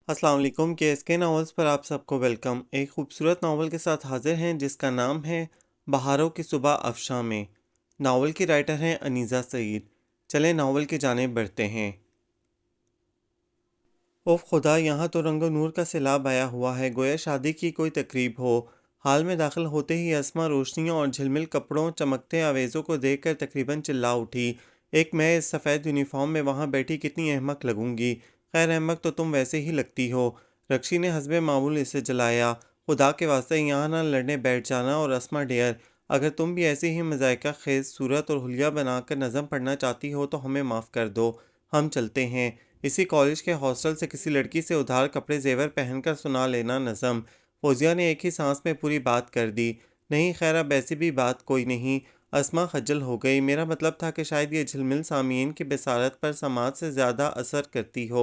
अस्सलाम वालेकुम के नावल्स पर आप सबको वेलकम। एक खूबसूरत नावल के साथ हाजिर हैं जिसका नाम है बहारों की सुबह अफशां में। नावल की राइटर हैं अनीज़ा सईद। चलें नावल की जानिब बढ़ते हैं। ओफ खुदा, यहाँ तो रंगो नूर का सैलाब आया हुआ है, गोया शादी की कोई तकरीब हो। हाल में दाखिल होते ही अस्मा रोशनियों और झिलमिल कपड़ों चमकते आवेज़ों को देखकर तकरीबन चिल्ला उठी। एक मैं इस सफ़ेद यूनिफॉर्म में वहाँ बैठी कितनी अहमक लगूंगी। खैर, अहमक तो तुम वैसे ही लगती हो। रक्षी ने हस्बे मामूल इसे जलाया। खुदा के वास्ते यहाँ ना लड़ने बैठ जाना। और अस्मा डियर, अगर तुम भी ऐसी ही मज़ाइका खेज सूरत और हुलिया बनाकर नज़म पढ़ना चाहती हो तो हमें माफ़ कर दो। हम चलते हैं। इसी कॉलेज के हॉस्टल से किसी लड़की से उधार कपड़े जेवर पहनकर सुना लेना नज़म। फौजिया ने एक ही सांस में पूरी बात कर दी। नहीं खैर, अब ऐसी भी बात कोई नहीं। अस्मा खज्जल हो गई। मेरा मतलब था कि शायद ये झिलमिल सामीन की बेसारत पर समाज से ज़्यादा असर करती हो।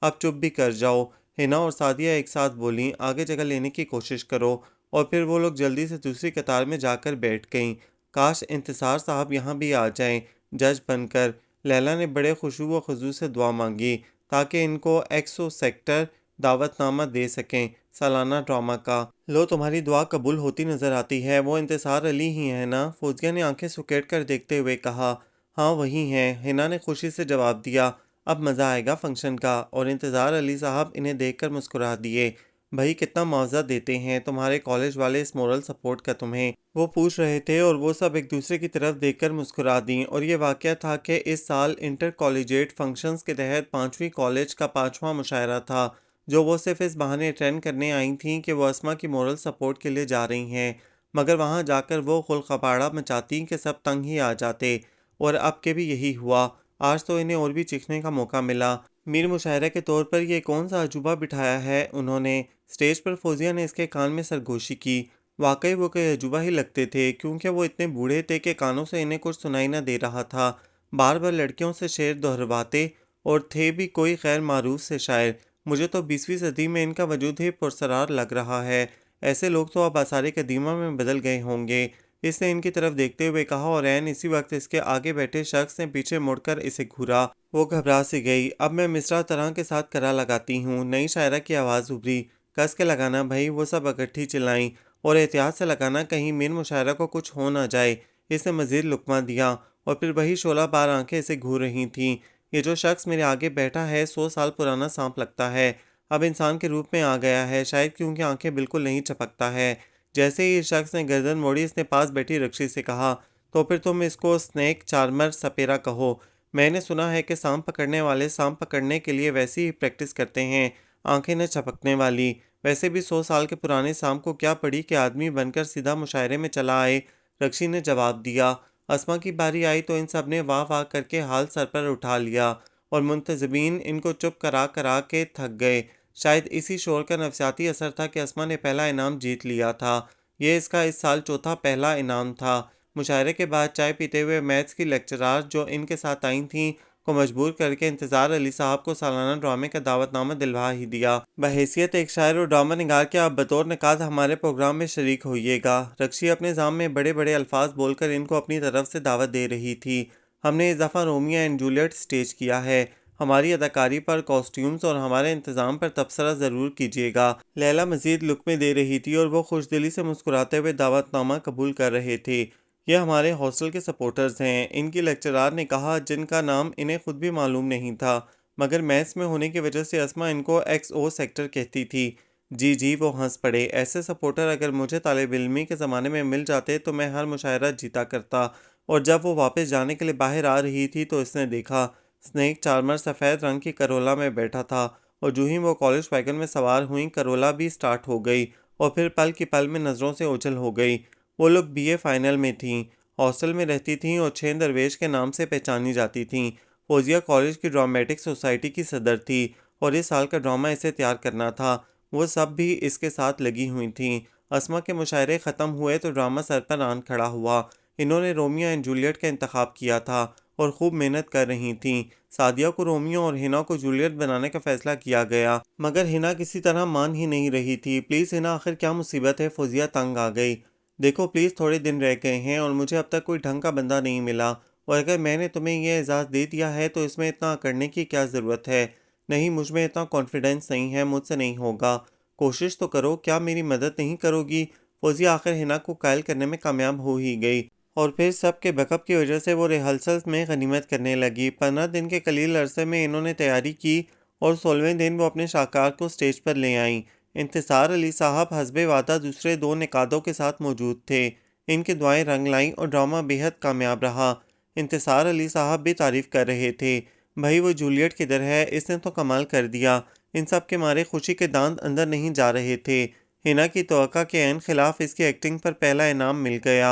अब चुप भी कर जाओ। हिना और सादिया एक साथ बोली, आगे जगह लेने की कोशिश करो। और फिर वो लोग जल्दी से दूसरी कतार में जाकर बैठ गईं। काश इंतज़ार साहब यहाँ भी आ जाएं, जज बनकर। लैला ने बड़े खुशू व खुजू से दुआ मांगी ताकि इनको एक्सो सेक्टर दावतनामा दे सकें सालाना ड्रामा का। लो, तुम्हारी दुआ कबूल होती नज़र आती है। वो इंतज़ार अली ही है ना? फौजिया ने आंखें सुकेट कर देखते हुए कहा। हाँ वही हैं, हिना ने खुशी से जवाब दिया। अब मज़ा आएगा फंक्शन का। और इंतज़ार अली साहब इन्हें देखकर मुस्कुरा दिए। भाई कितना मुआवजा देते हैं तुम्हारे कॉलेज वाले इस मोरल सपोर्ट का तुम्हें, वो पूछ रहे थे। और वो सब एक दूसरे की तरफ देखकर मुस्कुरा दी। और ये वाक़या था कि इस साल इंटर कॉलेजिएट फंक्शंस के तहत 5वीं कॉलेज का 5वां मुशायरा था, जो वो सिर्फ इस बहाने अटेंड करने आई थीं कि वो अस्मा की मोरल सपोर्ट के लिए जा रही हैं। मगर वहाँ जाकर वो खुलखपाड़ा मचाती कि सब तंग ही आ जाते। और अब के भी यही हुआ। आज तो इन्हें और भी चीखने का मौका मिला। मीर मुशायरे के तौर पर ये कौन सा अजूबा बिठाया है उन्होंने। स्टेज पर फौजिया ने इसके कान में सरगोशी की। वाकई वो कोई अजूबा ही लगते थे, क्योंकि वो इतने बूढ़े थे कि कानों से इन्हें कुछ सुनाई न दे रहा था। बार बार लड़कियों से शेर दोहरवाते और थे भी कोई गैर मारूफ से शायर। मुझे तो 20वीं सदी में इनका वजूद ही पुरसरार लग रहा है। ऐसे लोग तो अब आसार कदीमा में बदल गए होंगे। इसने इनकी तरफ देखते हुए कहा। और ऐन इसी वक्त इसके आगे बैठे शख्स ने पीछे मुड़कर इसे घूरा। वो घबरा सी गई। अब मैं मिसरा तरह के साथ करा लगाती हूँ। नई शायरा की आवाज़ उभरी। कस के लगाना भाई, वो सब इकट्ठी चिल्लाईं। और एहतियात से लगाना, कहीं मीर मुशायरा को कुछ हो ना जाए। इसने मजीद लुकमा दिया। और फिर वही 16 बार आंखें इसे घूर रही थीं। ये जो शख्स मेरे आगे बैठा है 100 साल पुराना सांप लगता है। अब इंसान के रूप में आ गया है, शायद क्योंकि आंखें बिल्कुल नहीं चपकता है। जैसे ही इस शख्स ने गर्दन मोड़ी, इसने पास बैठी रक्षी से कहा, तो फिर तुम इसको स्नेक चार्मर सपेरा कहो। मैंने सुना है कि सांप पकड़ने वाले सांप पकड़ने के लिए वैसी ही प्रैक्टिस करते हैं, आंखें न झपकने वाली। वैसे भी 100 साल के पुराने सांप को क्या पड़ी कि आदमी बनकर सीधा मुशायरे में चला आए। रक्षी ने जवाब दिया। अस्मा की बारी आई तो इन सब ने वाह वाह करके हाल सर पर उठा लिया। और मुंतजमीन इनको चुप करा करा के थक गए। शायद इसी शोर का नफसियाती असर था कि अस्मा ने पहला इनाम जीत लिया था। ये इसका इस साल चौथा पहला इनाम था। मुशायरे के बाद चाय पीते हुए मैथ्स की लेक्चरार जो इनके साथ आई थीं को मजबूर करके इंतज़ार अली साहब को सालाना ड्रामे का दावतनामा दिलवा ही दिया। बहैसियत एक शायर और ड्रामा निगार के आप बतौर नकाद हमारे प्रोग्राम में शरीक होइएगा। रक्षी अपने जाम में बड़े बड़े अल्फाज बोलकर इनको अपनी तरफ से दावत दे रही थी। हमने इस दफ़ा रोमियो एंड जूलियट स्टेज किया है। हमारी अदाकारी पर, कॉस्ट्यूम्स और हमारे इंतज़ाम पर तबसरा ज़रूर कीजिएगा। लैला मज़ीद लुक्मे दे रही थी और वो खुशदिली से मुस्कुराते हुए दावतनामा कबूल कर रहे थे। ये हमारे हॉस्टल के सपोर्टर्स हैं, इनकी लेक्चरार ने कहा, जिनका नाम इन्हें खुद भी मालूम नहीं था। मगर मैथ्स में होने की वजह से अस्मा इनको XO सेक्टर कहती थी। जी जी, वो हंस पड़े। ऐसे सपोर्टर अगर मुझे तालिब इल्मी के ज़माने में मिल जाते तो मैं हर मुशायरा जीता करता। और जब वो वापस जाने के लिए बाहर आ रही थी तो इसने देखा, स्नेक चार्मर सफ़ेद रंग की करोला में बैठा था। और जो ही वो कॉलेज वैगन में सवार हुई, करोला भी स्टार्ट हो गई। और फिर पल की पल में नज़रों से ओझल हो गई। वो लोग BA फाइनल में थीं, हॉस्टल में रहती थीं और 6 दरवेश के नाम से पहचानी जाती थीं। फौजिया कॉलेज की ड्रामेटिक सोसाइटी की सदर थी और इस साल का ड्रामा इसे तैयार करना था। वो सब भी इसके साथ लगी हुई थीं। अस्मा के मुशायरे ख़त्म हुए तो ड्रामा सर पर आन खड़ा हुआ। इन्होंने रोमियो एंड जूलियट का इंतखाब किया था और खूब मेहनत कर रही थीं। सादिया को रोमियो और हिना को जूलियट बनाने का फैसला किया गया, मगर हिना किसी तरह मान ही नहीं रही थी। प्लीज़ हिना, आखिर क्या मुसीबत है? फौजिया तंग आ गई। देखो प्लीज़, थोड़े दिन रह गए हैं और मुझे अब तक कोई ढंग का बंदा नहीं मिला। और अगर मैंने तुम्हें यह एजाज़ दे दिया है तो इसमें इतना करने की क्या ज़रूरत है? नहीं, मुझ में इतना कॉन्फिडेंस नहीं है, मुझसे नहीं होगा। कोशिश तो करो, क्या मेरी मदद नहीं करोगी? फौजिया आखिर हिना को कायल करने में कामयाब हो ही गई और फिर सबके बैकअप की वजह से वो रिहर्सल्स में गनीमत करने लगी। 15 दिन के कलील अरसे में इन्होंने तैयारी की और 16वें दिन वो अपने शाहकार को स्टेज पर ले आईं। इंतज़ार अली साहब हस्बे वादा दूसरे 2 निकादों के साथ मौजूद थे। इनकी दुआएं रंग लाईं और ड्रामा बेहद कामयाब रहा। इंतज़ार अली साहब भी तारीफ़ कर रहे थे। भाई वो जूलियट किधर है? इसने तो कमाल कर दिया। इन सब के मारे खुशी के दांत अंदर नहीं जा रहे थे। हिना की तवक्का के ऐन खिलाफ इसकी एक्टिंग पर पहला इनाम मिल गया।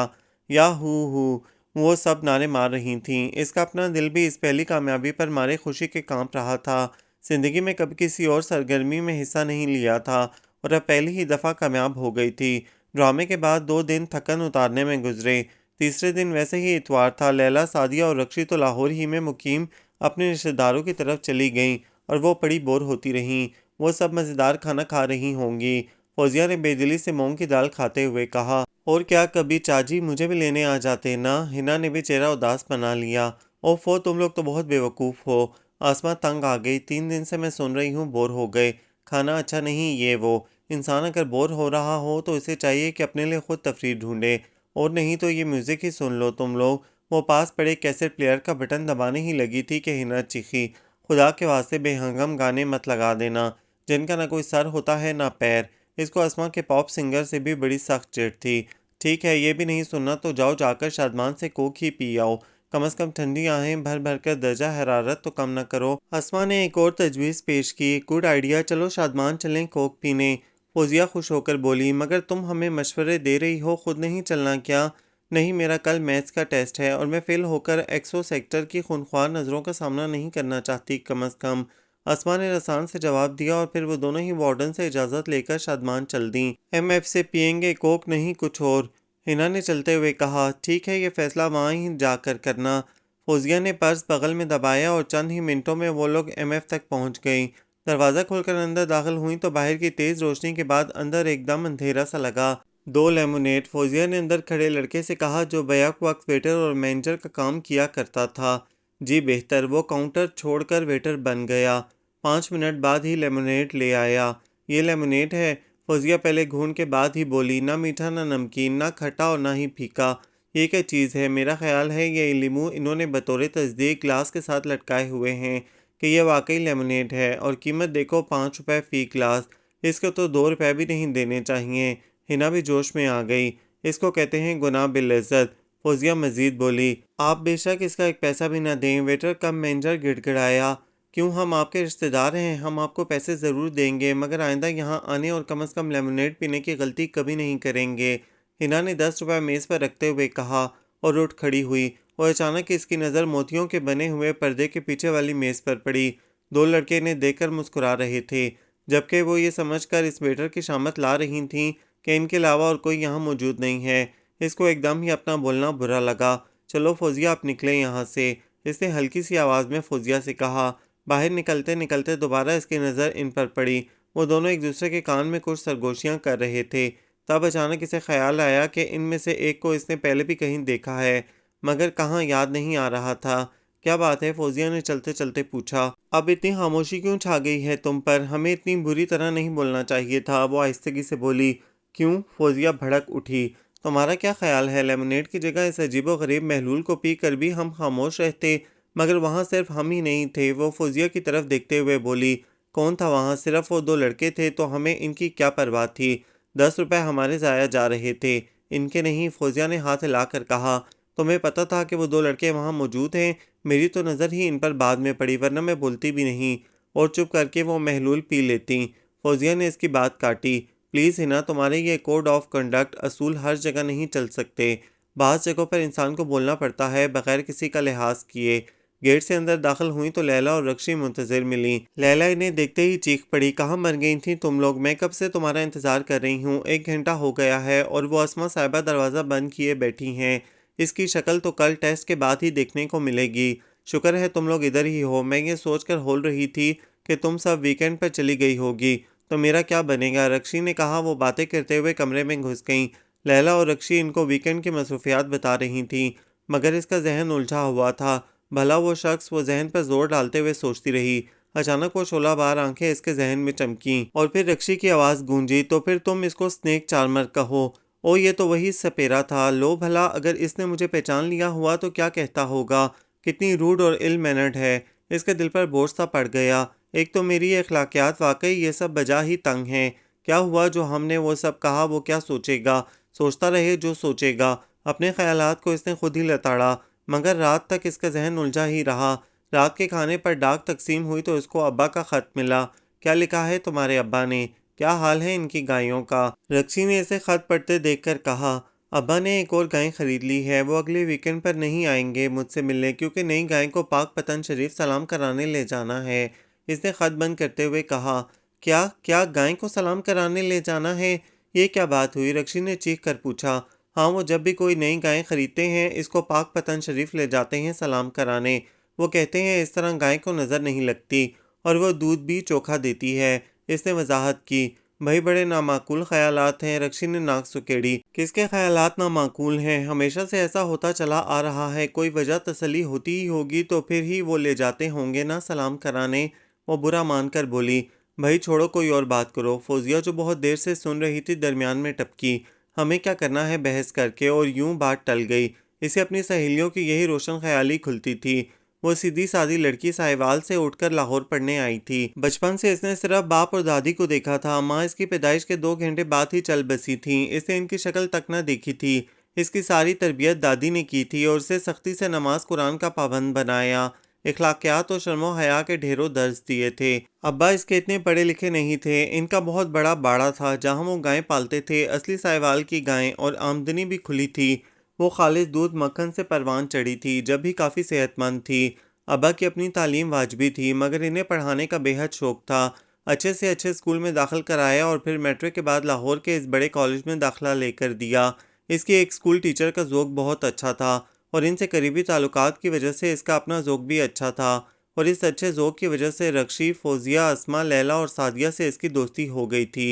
याहू! वो सब नारे मार रही थीं। इसका अपना दिल भी इस पहली कामयाबी पर मारे खुशी के कांप रहा था। ज़िंदगी में कभी किसी और सरगर्मी में हिस्सा नहीं लिया था और अब पहली ही दफ़ा कामयाब हो गई थी। ड्रामे के बाद 2 दिन थकन उतारने में गुजरे। तीसरे दिन वैसे ही इतवार था। लैला, सादिया और रक्षी तो लाहौर ही में मुकीम अपने रिश्तेदारों की तरफ चली गईं और वो बड़ी बोर होती रहीं। वो सब मज़ेदार खाना खा रही होंगी। फौजिया ने बेदिली से मूंग की दाल खाते हुए कहा, और क्या कभी चाची मुझे भी लेने आ जाते ना? हिना ने भी चेहरा उदास बना लिया। ओफो, तुम लोग तो बहुत बेवकूफ़ हो। आसमां तंग आ गई। 3 दिन से मैं सुन रही हूँ बोर हो गए। खाना अच्छा नहीं, ये वो। इंसान अगर बोर हो रहा हो तो इसे चाहिए कि अपने लिए खुद तफरीह ढूंढे, और नहीं तो ये म्यूज़िक ही सुन लो तुम लोग। वो पास पड़े कैसेट प्लेयर का बटन दबाने ही लगी थी कि हिना चीखी, खुदा के वास्ते बेहंगम गाने मत लगा देना, जिनका ना कोई सर होता है ना पैर। इसको असमा के पॉप सिंगर से भी बड़ी सख्त चिढ़ थी। ठीक है, ये भी नहीं सुनना तो जाओ जाकर शादमान से कोक ही पी आओ। कम से कम ठंडी आहें भर भर कर दर्जा हरारत तो कम न करो। असमा ने एक और तजवीज़ पेश की। गुड आइडिया, चलो शादमान चलें कोक पीने। फौजिया खुश होकर बोली, मगर तुम हमें मशवरे दे रही हो, खुद नहीं चलना क्या? नहीं, मेरा कल मैथ्स का टेस्ट है और मैं फेल होकर एक्सो सेक्टर की खूनख्वार नज़रों का सामना नहीं करना चाहती कम अज़ कम। आसमा ने रसान से जवाब दिया और फिर वो दोनों ही वार्डन से इजाज़त लेकर शादमान चल दीं। एमएफ से पियेंगे कोक, नहीं कुछ और। हिना ने चलते हुए कहा, ठीक है, ये फैसला वहाँ ही जाकर करना। फौजिया ने पर्स बगल में दबाया और चंद ही मिनटों में वो लोग एमएफ तक पहुँच गईं। दरवाज़ा खोलकर अंदर दाखिल हुई तो बाहर की तेज़ रोशनी के बाद अंदर एकदम अंधेरा सा लगा। 2 लेमोनेड, फौजिया ने अंदर खड़े लड़के से कहा जो बैक वक्त वेटर और मैनेजर का काम किया करता था। जी बेहतर, वो काउंटर छोड़कर वेटर बन गया। 5 मिनट बाद ही लेमोनेड ले आया। ये लेमोनेड है? फौजिया पहले घूंट के बाद ही बोली, ना मीठा ना नमकीन, ना खट्टा और ना ही फीका। ये क्या चीज़ है? मेरा ख्याल है ये लीमू इन्होंने बतौर तस्दीक ग्लास के साथ लटकाए हुए हैं कि यह वाकई लेमोनेड है, और कीमत देखो, 5 रुपए फ़ी ग्लास। इसको तो 2 रुपए भी नहीं देने चाहिए। हिना भी जोश में आ गई। इसको कहते हैं गुनाह बिल-इज़्ज़त। फौजिया मज़ीद बोली, आप बेशक इसका एक पैसा भी ना दें। वेटर कम मैनेजर गिड़गिड़ाया, क्यों, हम आपके रिश्तेदार हैं, हम आपको पैसे ज़रूर देंगे, मगर आइंदा यहाँ आने और कम से कम लेमोनेड पीने की गलती कभी नहीं करेंगे। हिना ने 10 रुपए मेज़ पर रखते हुए कहा और उठ खड़ी हुई, और अचानक इसकी नज़र मोतियों के बने हुए पर्दे के पीछे वाली मेज़ पर पड़ी। 2 लड़के इन्हें देखकर मुस्कुरा रहे थे, जबकि वो ये समझकर इस वेटर की शामत ला रही थीं कि इनके अलावा और कोई यहाँ मौजूद नहीं है। इसको एकदम ही अपना बोलना बुरा लगा। चलो फौजिया, आप निकलें यहाँ से, इसने हल्की सी आवाज़ में फौजिया से कहा। बाहर निकलते निकलते दोबारा इसकी नज़र इन पर पड़ी। वो दोनों एक दूसरे के कान में कुछ सरगोशियाँ कर रहे थे। तब अचानक इसे ख्याल आया कि इनमें से एक को इसने पहले भी कहीं देखा है, मगर कहाँ याद नहीं आ रहा था। क्या बात है? फौजिया ने चलते चलते पूछा। अब इतनी खामोशी क्यों छा गई है तुम पर? हमें इतनी बुरी तरह नहीं बोलना चाहिए था, वो आहिस्तगी से बोली। क्यों? फौजिया भड़क उठी। तुम्हारा क्या ख्याल है, लेमोनेड की जगह इस अजीबो-गरीब महलूल को पी कर भी हम खामोश रहते? मगर वहाँ सिर्फ हम ही नहीं थे, वो फौजिया की तरफ देखते हुए बोली। कौन था वहाँ? सिर्फ वो 2 लड़के थे, तो हमें इनकी क्या परवाह थी? 10 रुपए हमारे ज़ाया जा रहे थे, इनके नहीं। फौजिया ने हाथ हिलाकर कहा, तुम्हें पता था कि वो 2 लड़के वहाँ मौजूद हैं? मेरी तो नज़र ही इन पर बाद में पड़ी, वरना मैं बोलती भी नहीं और चुप करके वो महलूल पी लेती। फौजिया ने इसकी बात काटी। प्लीज़ हिना, तुम्हारे ये कोड ऑफ कंडक्ट असूल हर जगह नहीं चल सकते। बाज़ जगहों पर इंसान को बोलना पड़ता है बगैर किसी का लिहाज किए। गेट से अंदर दाखिल हुई तो लैला और रक्षी मुंतज़िर मिली। लैला इन्हें देखते ही चीख पड़ी, कहाँ मर गई थी तुम लोग? मैं कब से तुम्हारा इंतज़ार कर रही हूँ, 1 घंटा हो गया है और वो असमा साहिबा दरवाज़ा बंद किए बैठी हैं। इसकी शक्ल तो कल टेस्ट के बाद ही देखने को मिलेगी। शुक्र है तुम लोग इधर ही हो। मैं ये सोचकर होल रही थी कि तुम सब वीकेंड पर चली गई होगी, तो मेरा क्या बनेगा? रक्षी ने कहा। वो बातें करते हुए कमरे में घुस गईं। लैला और रक्षी इनको वीकेंड की मसरूफियात बता रही थीं, मगर इसका जहन उलझा हुआ था। भला वो शख्स, वो जहन पर जोर डालते हुए सोचती रही, अचानक वो शोलाबार आंखें इसके जहन में चमकीं और फिर रक्षी की आवाज़ गूंजी, तो फिर तुम इसको स्नेक चार्मर कहो। ओ ये तो वही सपेरा था। लो भला, अगर इसने मुझे पहचान लिया हुआ तो क्या कहता होगा। कितनी रूड और इल मैनर्ड है। इसके दिल पर बोझ सा पड़ गया। एक तो मेरी अखलाकियात वाकई ये सब बजा ही तंग हैं। क्या हुआ जो हमने वो सब कहा, वो क्या सोचेगा। सोचता रहे जो सोचेगा। अपने ख्यालात को इसने खुद ही लताड़ा, मगर रात तक इसका जहन उलझा ही रहा। रात के खाने पर डाक तकसीम हुई तो इसको अब्बा का खत मिला। क्या लिखा है तुम्हारे अब्बा ने। क्या हाल है इनकी गायों का। रक्षी ने इसे खत पढ़ते देखकर कहा, अब्बा ने एक और गाय खरीद ली है। वो अगले वीकेंड पर नहीं आएंगे मुझसे मिलने, क्योंकि नई गाय को पाक पतन शरीफ सलाम कराने ले जाना है। इसने खत बंद करते हुए कहा, क्या क्या गाय को सलाम कराने ले जाना है। ये क्या बात हुई। रक्षी ने चीख कर पूछा। हाँ, वो जब भी कोई नई गाय खरीदते हैं इसको पाक पतन शरीफ ले जाते हैं सलाम कराने। वो कहते हैं इस तरह गाय को नज़र नहीं लगती और वो दूध भी चोखा देती है। इसने वजाहत की। भाई बड़े नामाकूल ख्यालात हैं। रक्षी ने नाक सुकेड़ी। किसके ख्यालात नामाकूल हैं। हमेशा से ऐसा होता चला आ रहा है। कोई वजह तसली होती ही होगी तो फिर ही वो ले जाते होंगे ना सलाम कराने। वो बुरा मानकर बोली, भाई छोड़ो, कोई और बात करो। फौजिया जो बहुत देर से सुन रही थी दरमियान में टपकी, हमें क्या करना है बहस करके, और यूं बात टल गई। इसे अपनी सहेलियों की यही रोशन ख्याली खुलती थी। वो सीधी सादी लड़की साहिवाल से उठकर लाहौर पढ़ने आई थी। बचपन से इसने सिर्फ बाप और दादी को देखा था। माँ इसकी पैदाइश के 2 घंटे बाद ही चल बसी थी। इसने इनकी शक्ल तक न देखी थी। इसकी सारी तरबियत दादी ने की थी और इसे सख्ती से नमाज कुरान का पाबंद बनाया। इखलाकियात और शर्मो हया के ढेरों दर्ज दिए थे। अब्बा इसके इतने पढ़े लिखे नहीं थे। इनका बहुत बड़ा बाड़ा था जहाँ वो गायें पालते थे, असली साहिवाल की गायें, और आमदनी भी खुली थी। वो खालिस दूध मक्खन से परवान चढ़ी थी। जब भी काफ़ी सेहतमंद थी। अब्बा की अपनी तालीम वाजबी थी, मगर इन्हें पढ़ाने का बेहद शौक था। अच्छे से अच्छे स्कूल में दाखिल कराया और फिर मैट्रिक के बाद लाहौर के इस बड़े कॉलेज में दाखिला लेकर दिया। इसकी एक स्कूल टीचर का ज़ोक बहुत अच्छा था और इनसे करीबी ताल्लुकात की वजह से इसका अपना ज़ोक भी अच्छा था। और इस अच्छे ज़ोक की वजह से रक्षी, फौजिया, अस्मा, लैला और सादिया से इसकी दोस्ती हो गई थी।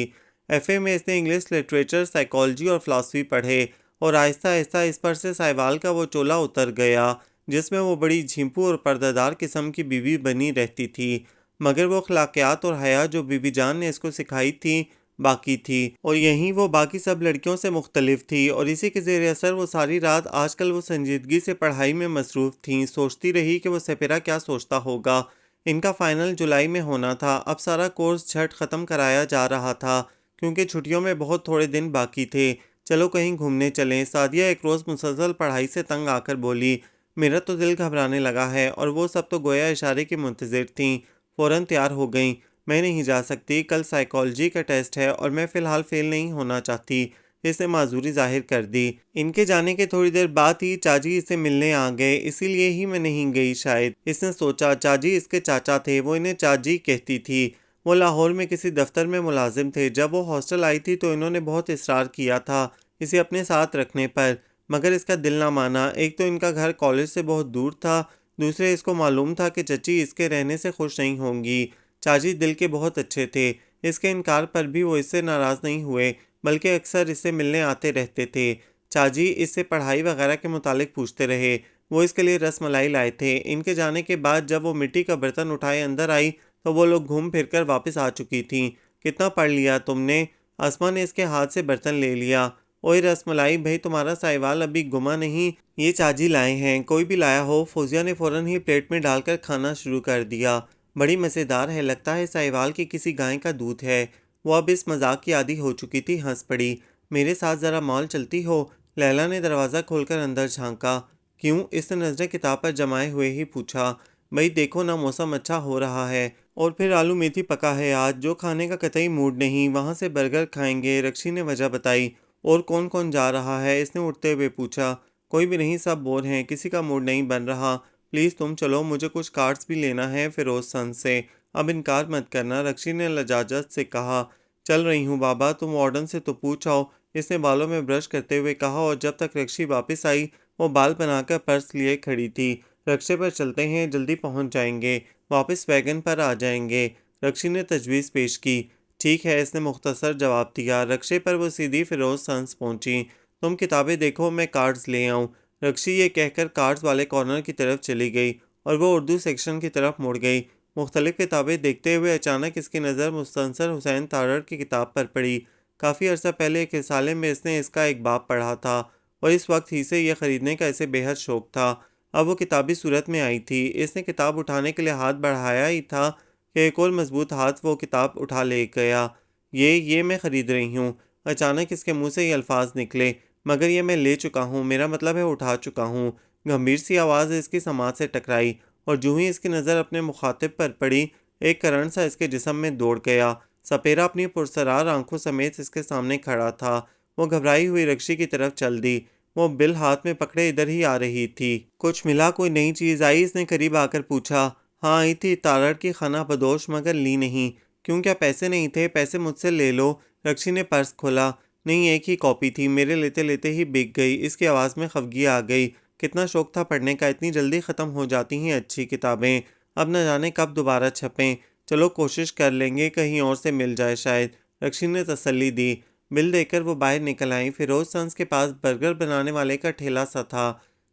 एफए में इसने इंग्लिश लिटरेचर, साइकोलॉजी और फ़िलासफ़ी पढ़े और आहिस्ता आहिस्ता इस पर से साहिवाल का वो चोला उतर गया जिसमें वो बड़ी झिंपू और पर्दादार किस्म की बीवी बनी रहती थी। मगर वो अखलाकियात और हया जो बीबी जान ने इसको सिखाई थी बाकी थी, और यहीं वो बाकी सब लड़कियों से मुख्तलिफ थी। और इसी के ज़ेर असर वो सारी रात, आजकल वो संजीदगी से पढ़ाई में मसरूफ़ थीं। सोचती रही कि वो सपेरा क्या सोचता होगा। इनका फ़ाइनल जुलाई में होना था। अब सारा कोर्स झट ख़त्म कराया जा रहा था क्योंकि छुट्टियों में बहुत थोड़े दिन बाकी थे। चलो कहीं घूमने चलें। सादिया एक रोज़ मुसलसल पढ़ाई से तंग आकर बोली, मेरा तो दिल घबराने लगा है। और वो सब तो गोया इशारे की मुंतज़िर थीं। फ़ौरन तैयार हो गईं। मैं नहीं जा सकती, कल साइकोलॉजी का टेस्ट है और मैं फ़िलहाल फ़ेल नहीं होना चाहती। इसने माजूरी जाहिर कर दी। इनके जाने के थोड़ी देर बाद ही चाची इससे मिलने आ गए, इसीलिए ही मैं नहीं गई शायद। इसने सोचा, चाची इसके चाचा थे, वो इन्हें चाची कहती थी। वो लाहौर में किसी दफ्तर में मुलाजिम थे। जब वो हॉस्टल आई थी तो इन्होंने बहुत इसरार किया था इसे अपने साथ रखने पर, मगर इसका दिल ना माना। एक तो इनका घर कॉलेज से बहुत दूर था, दूसरे इसको मालूम था कि चची इसके रहने से खुश नहीं होंगी। चाची दिल के बहुत अच्छे थे। इसके इनकार पर भी वो इससे नाराज़ नहीं हुए, बल्कि अक्सर इससे मिलने आते रहते थे। चाची इससे पढ़ाई वगैरह के मुतालिक पूछते रहे। वो इसके लिए रसमलाई लाए थे। इनके जाने के बाद जब वो मिट्टी का बर्तन उठाए अंदर आई तो वो लोग घूम फिर कर वापस आ चुकी थीं। कितना पढ़ लिया तुमने। आसमा ने इसके हाथ से बर्तन ले लिया। ओए रसमलाई भाई, तुम्हारा साहिवाल अभी गुमा नहीं, ये चाची लाए हैं। कोई भी लाया हो। फौजिया ने फ़ौरन ही प्लेट में डालकर खाना शुरू कर दिया। बड़ी मज़ेदार है, लगता है साहिवाल की किसी गाय का दूध है। वो अब इस मजाक की आदी हो चुकी थी, हंस पड़ी। मेरे साथ ज़रा मॉल चलती हो। लैला ने दरवाज़ा खोलकर अंदर झांका। क्यों। इसने नज़रें किताब पर जमाए हुए ही पूछा। भाई देखो ना, मौसम अच्छा हो रहा है और फिर आलू मेथी पका है आज, जो खाने का कतई मूड नहीं। वहाँ से बर्गर खाएंगे। रक्षी ने वजह बताई। और कौन कौन जा रहा है। इसने उठते हुए पूछा। कोई भी नहीं, सब बोर हैं, किसी का मूड नहीं बन रहा। प्लीज़ तुम चलो, मुझे कुछ कार्ड्स भी लेना है फिरोज सन से। अब इनकार मत करना। रक्षी ने लजाजत से कहा। चल रही हूँ बाबा, तुम वार्डन से तो पूछ आओ। इसने बालों में ब्रश करते हुए कहा। और जब तक रक्षी वापस आई वो बाल बनाकर पर्स लिए खड़ी थी। रक्षे पर चलते हैं, जल्दी पहुँच जाएंगे, वापस वैगन पर आ जाएंगे। रक्षी ने तजवीज़ पेश की। ठीक है, इसने मुख्तसर जवाब दिया। रक्षे पर वो सीधी फिरोज सन्स पहुंची। तुम किताबें देखो, मैं कार्ड्स ले आऊं। रक्षी ये कहकर कार्ड्स वाले कॉर्नर की तरफ चली गई और वो उर्दू सेक्शन की तरफ मुड़ गई। मुख्तलिफ किताबें देखते हुए अचानक इसकी नज़र मुस्तनसर हुसैन तारड़ की किताब पर पड़ी। काफ़ी अर्सा पहले एक रिसाले में इसने इसका एक बाब पढ़ा था और इस वक्त ही से यह ख़रीदने का इसे बेहद शौक़ था। अब वो किताबी सूरत में आई थी। इसने किताब उठाने के लिए हाथ बढ़ाया ही था कि एक और मजबूत हाथ वो किताब उठा ले गया। ये मैं ख़रीद रही हूँ। अचानक इसके मुंह से ये अल्फाज निकले, मगर ये मैं ले चुका हूँ, मेरा मतलब है उठा चुका हूँ। गंभीर सी आवाज़ इसकी समाज से टकराई और जूं ही इसकी नज़र अपने मुखातिब पर पड़ी, एक करंट सा इसके जिस्म में दौड़ गया। सपेरा अपनी पुरसरार आंखों समेत इसके सामने खड़ा था। वो घबराई हुई रक्षी की तरफ चल दी। वो बिल हाथ में पकड़े इधर ही आ रही थी। कुछ मिला, कोई नई चीज़ आई? इसने करीब आकर पूछा। हाँ आई थी, तारड़ की खाना बदोश, मगर ली नहीं। क्यों, क्या पैसे नहीं थे? पैसे मुझसे ले लो। रक्षी ने पर्स खोला। नहीं, एक ही कॉपी थी, मेरे लेते लेते ही बिक गई। इसकी आवाज़ में खफगी आ गई। कितना शौक था पढ़ने का, इतनी जल्दी ख़त्म हो जाती हैं अच्छी किताबें। अब न जाने कब दोबारा छपें। चलो कोशिश कर लेंगे, कहीं और से मिल जाए शायद। रक्षी ने तसल्ली दी। बिल देकर वो बाहर निकल आई। फिरोज सन्स के पास बर्गर बनाने वाले का ठेला सा था।